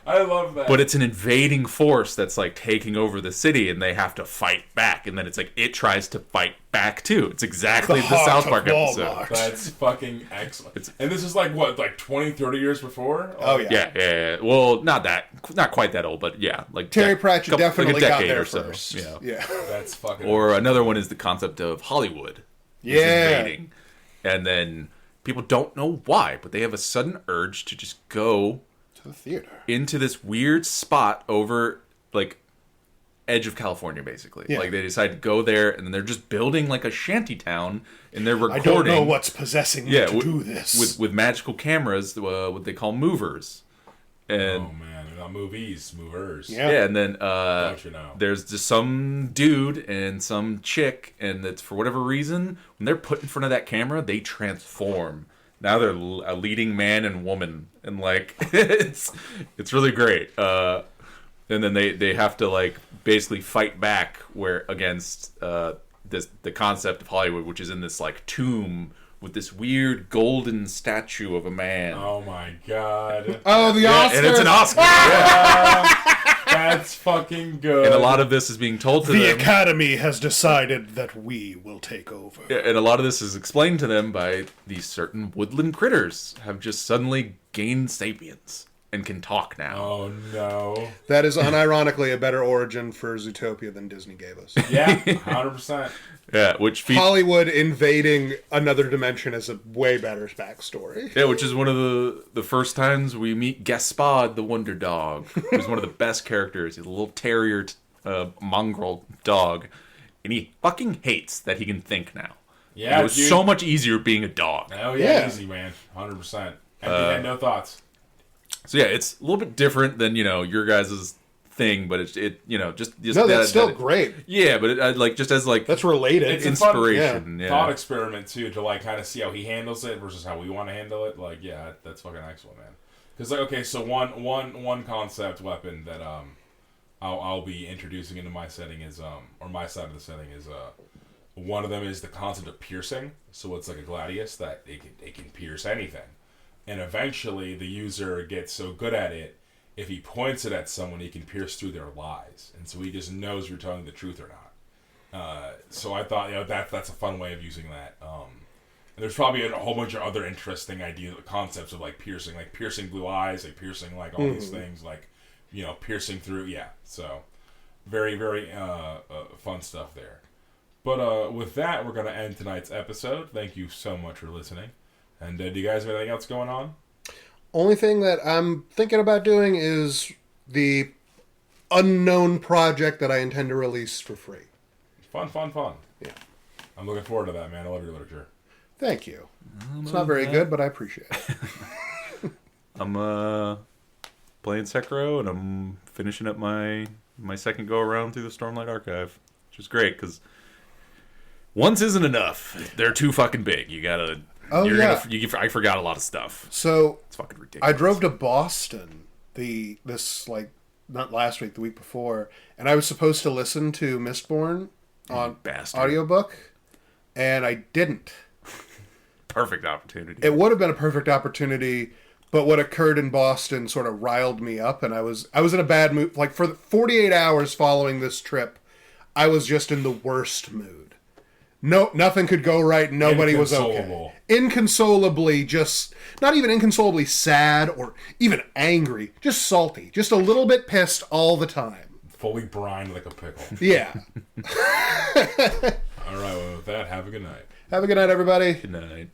I love that. But it's an invading force that's like taking over the city, and they have to fight back. And then it's like it tries to fight back too. It's exactly the South Park episode. That's fucking excellent. And this is like what, like 20, 30 years before? Oh yeah. Yeah. Well, not quite that old, but yeah, like Terry Pratchett definitely like got decade there or so. first. Yeah. That's fucking. Or another one is the concept of Hollywood. Invading. And then people don't know why, but they have a sudden urge to just go to the theater into this weird spot over like edge of California, basically. Yeah. Like they decide to go there, and then they're just building like a shanty town, and they're recording. I don't know what's possessing me to do this with magical cameras, what they call movers. And oh man, not movers. Yeah, and then don't you know? There's just some dude and some chick, and it's for whatever reason when they're put in front of that camera, they transform. Now they're a leading man and woman, and like it's really great. And then they have to like basically fight back against the concept of Hollywood, which is in this like tomb with this weird golden statue of a man. Oh my god! Oh, the Oscar, and it's an Oscar. That's fucking good. And a lot of this is being told to them. The Academy has decided that we will take over. And a lot of this is explained to them by these certain woodland critters have just suddenly gained sapience. and can talk now. Oh no. That is unironically a better origin for Zootopia than Disney gave us. Yeah, 100%. Yeah, which Hollywood invading another dimension is a way better backstory. Yeah, which is one of the first times we meet Gaspard the Wonder Dog, who's one of the best characters. He's a little terrier, mongrel dog, and he fucking hates that he can think now. Yeah, and it was so much easier being a dog. Oh yeah, easy man, 100%. And he had no thoughts. So yeah, it's a little bit different than your guys' thing, but just no, that's still great. Yeah, but it, just as that's related. It's inspiration. Fun, thought experiment too, to kind of see how he handles it versus how we want to handle it. That's fucking excellent, man. Because okay, so one concept weapon that I'll be introducing into my setting is or my side of the setting is one of them is the concept of piercing. So it's like a gladius that it can pierce anything. And eventually, the user gets so good at it, if he points it at someone, he can pierce through their lies. And so he just knows if you're telling the truth or not. So I thought, that's a fun way of using that. And there's probably a whole bunch of other interesting concepts of piercing blue eyes, piercing all these things, piercing through. Yeah, so very, very fun stuff there. But with that, we're going to end tonight's episode. Thank you so much for listening. And do you guys have anything else going on? Only thing that I'm thinking about doing is the unknown project that I intend to release for free. Fun. Yeah. I'm looking forward to that, man. I love your literature. Thank you. It's not very good, but I appreciate it. I'm playing Sekiro, and I'm finishing up my second go-around through the Stormlight Archive, which is great, because once isn't enough. They're too fucking big. You gotta... I forgot a lot of stuff. So it's fucking ridiculous. I drove to Boston not last week, the week before, and I was supposed to listen to Mistborn on audiobook, and I didn't. Perfect opportunity. It would have been a perfect opportunity, but what occurred in Boston sort of riled me up, and I was in a bad mood. For the 48 hours following this trip, I was just in the worst mood. No, nothing could go right. Nobody was okay. Inconsolably, just not even inconsolably sad or even angry. Just salty. Just a little bit pissed all the time. Fully brined like a pickle. Yeah. All right. Well, with that, have a good night. Have a good night, everybody. Good night.